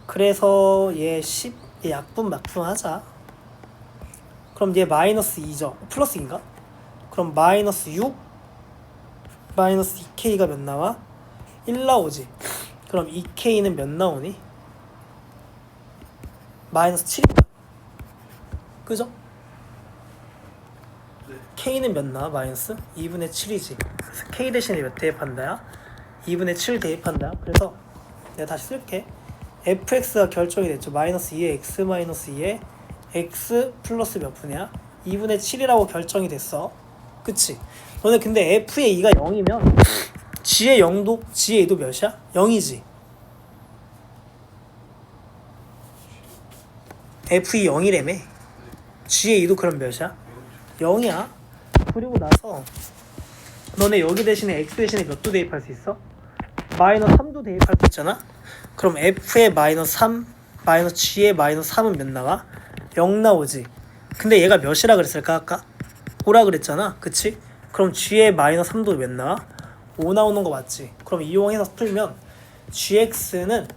그래서 얘 10 얘 약분 막분 하자. 그럼 얘 마이너스 2죠. 플러스 2인가? 그럼 마이너스 6 마이너스 2k가 몇 나와? 1 나오지. 그럼 2k는 몇 나오니? 마이너스 7인가? 그죠? 네. k는 몇 나와? 마이너스 2분의 7이지. 그래서 k 대신에 몇 대입한다야? 2분의 7 대입한다. 그래서 내가 다시 쓸게. fx가 결정이 됐죠. 마이너스 2에 x 마이너스 2에 x 플러스 몇 분이야? 2분의 7이라고 결정이 됐어. 그치? 너네 근데 f의 2가 0이면 g의 0도 g의 2도 몇이야? 0이지. f2 0이래매. g의 2도 그럼 몇이야? 0이야. 그리고 나서 너네 여기 대신에 x 대신에 몇 도 대입할 수 있어? 마이너스 3도 대입할 수 있잖아. 그럼 f의 마이너스 3 마이너스 g의 마이너스 3은 몇 나와? 0 나오지. 근데 얘가 몇이라 그랬을까 아까? 5라 그랬잖아. 그치? 그럼 g의 마이너스 3도 몇 나와? 5 나오는 거 맞지? 그럼 이용해서 풀면 gx는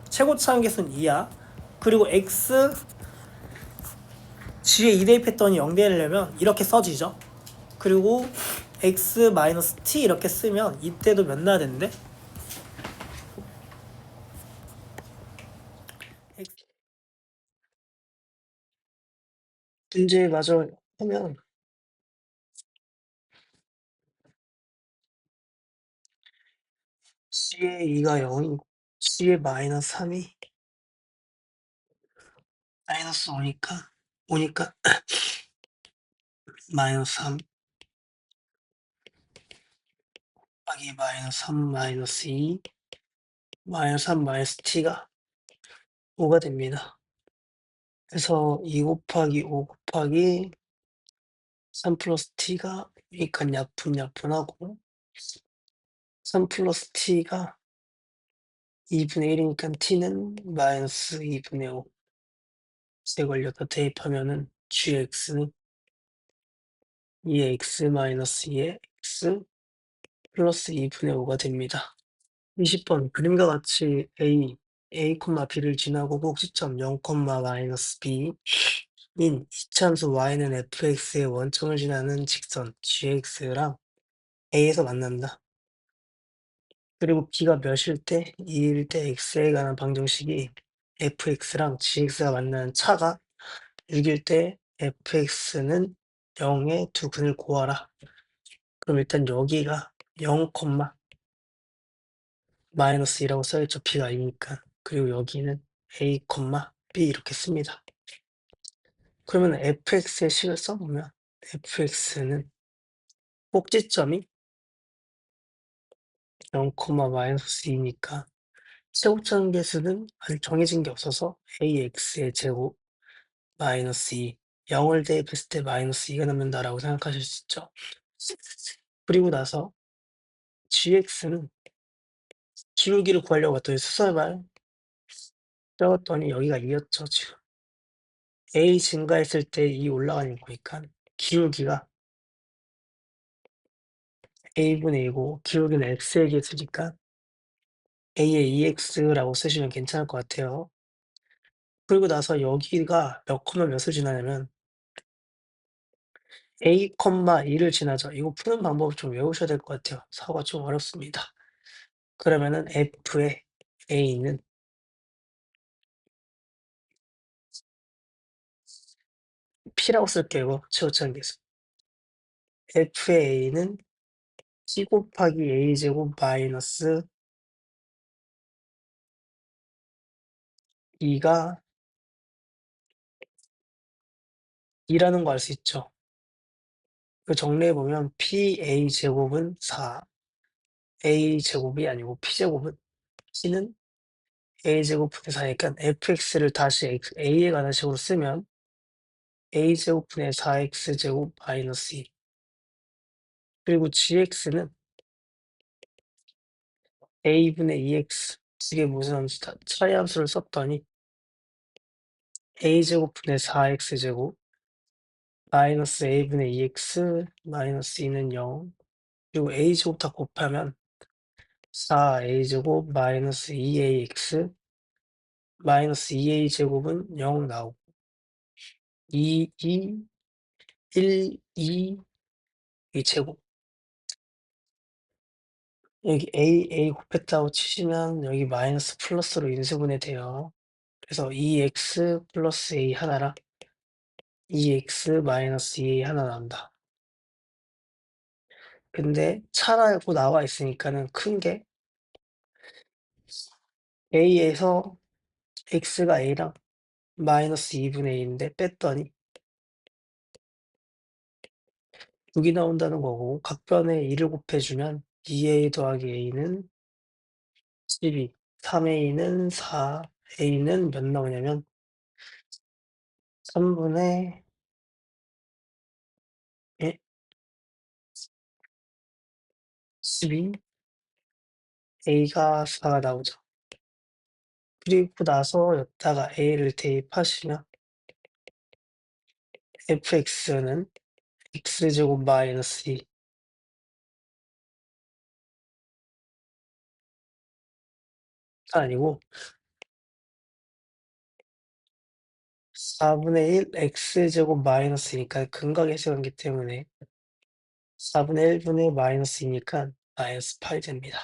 최고차 한계수는 2야. 그리고 x g에 2 대입했더니 0 되려면 이렇게 써지죠. 그리고 x 마이너스 t 이렇게 쓰면 이때도 몇 나야 되는데? 문제 마저 하면 C의 2가 0이고 C의 마이너스 3이 마이너스 5니까 마이너스 3 곱하기 마이너스 3 마이너스 2 마이너스 3 마이너스 t가 5가 됩니다. 그래서 2 곱하기 5 곱하기 3 플러스 t가 그러니까 약분하고 3 플러스 t가 2분의 1이니까 t는 마이너스 2분의 5 이걸 여기다 대입하면은 gx는 2의 x 마이너스 2의 x 플러스 2분의 5가 됩니다. 20번 그림과 같이 a, b를 지나고 꼭지점 0, 마이너스 b인 이차함수 y는 fx의 원점을 지나는 직선 gx랑 a에서 만난다. 그리고 b가 몇일 때 2일 때 x에 관한 방정식이 fx랑 gx가 만나는 차가 6일 때 fx는 0의 두 근을 구하라. 그럼 일단 여기가 0, 마이너스 2라고 써있죠. b가 아니니까. 그리고 여기는 a, b 이렇게 씁니다. 그러면 fx의 식을 써보면 fx는 꼭지점이 0, 마이너스 2니까 최고점 개수는 아직 정해진 게 없어서 ax의 제곱 마이너스 2 0을 대입했을 때 마이너스 2가 남는다라고 생각하실 수 있죠. 그리고 나서 gx는 기울기를 구하려고 했더니 수설발 적었더니 여기가 2였죠. 지금 a 증가했을 때 2 올라가는 거니까 기울기가 a분의 2고 기울기는 x의 개수니까 a의 2x라고 쓰시면 괜찮을 것 같아요. 그리고 나서 여기가 몇 콤마 몇을 지나냐면 a, 2를 지나죠. 이거 푸는 방법을 좀 외우셔야 될 것 같아요. 사고가 좀 어렵습니다. 그러면은 f의 a는 p라고 쓸게요. 최고점 계수. f의 a는 p 곱하기 a 제곱 마이너스 2가 2라는 거 알 수 있죠. 그 정리해 보면 pa 제곱은 4, a 제곱이 아니고 p 제곱은 p는 a 제곱분의 4니까 fx를 다시 a에 관한 식으로 쓰면 a 제곱분의 4x 제곱 마이너스 2 그리고 gx는 a분의 2x 이게 무슨 함수다? 차이 함수를 썼더니 a 제곱분의 4x 제곱 마이너스 a분의 2x 마이너스 2는 0 그리고 a 제곱 다 곱하면 4a 제곱 마이너스 2ax 마이너스 2a 제곱은 0 나오고 2, 1, 2 이 제곱 여기 a 곱했다고 치시면 여기 마이너스 플러스로 인수분해 돼요. 그래서 2x 플러스 a 하나랑 2x 마이너스 2a 하나 나온다. 근데 차라고 나와 있으니까는 큰 게 a에서 x가 a랑 마이너스 2분의 1인데 뺐더니 6이 나온다는 거고 각변에 2를 곱해주면 2a 더하기 a는 12, 3a는 4, a는 몇 나오냐면 3분의 12, a가 4가 나오죠. 그리고 나서 여기다가 a를 대입하시면 fx는 x제곱 마이너스 2가 아니고 4분의 1 x제곱 마이너스니까 근각의 시간이기 때문에 4분의 1분의 마이너스 2니까 마이너스 8이 됩니다.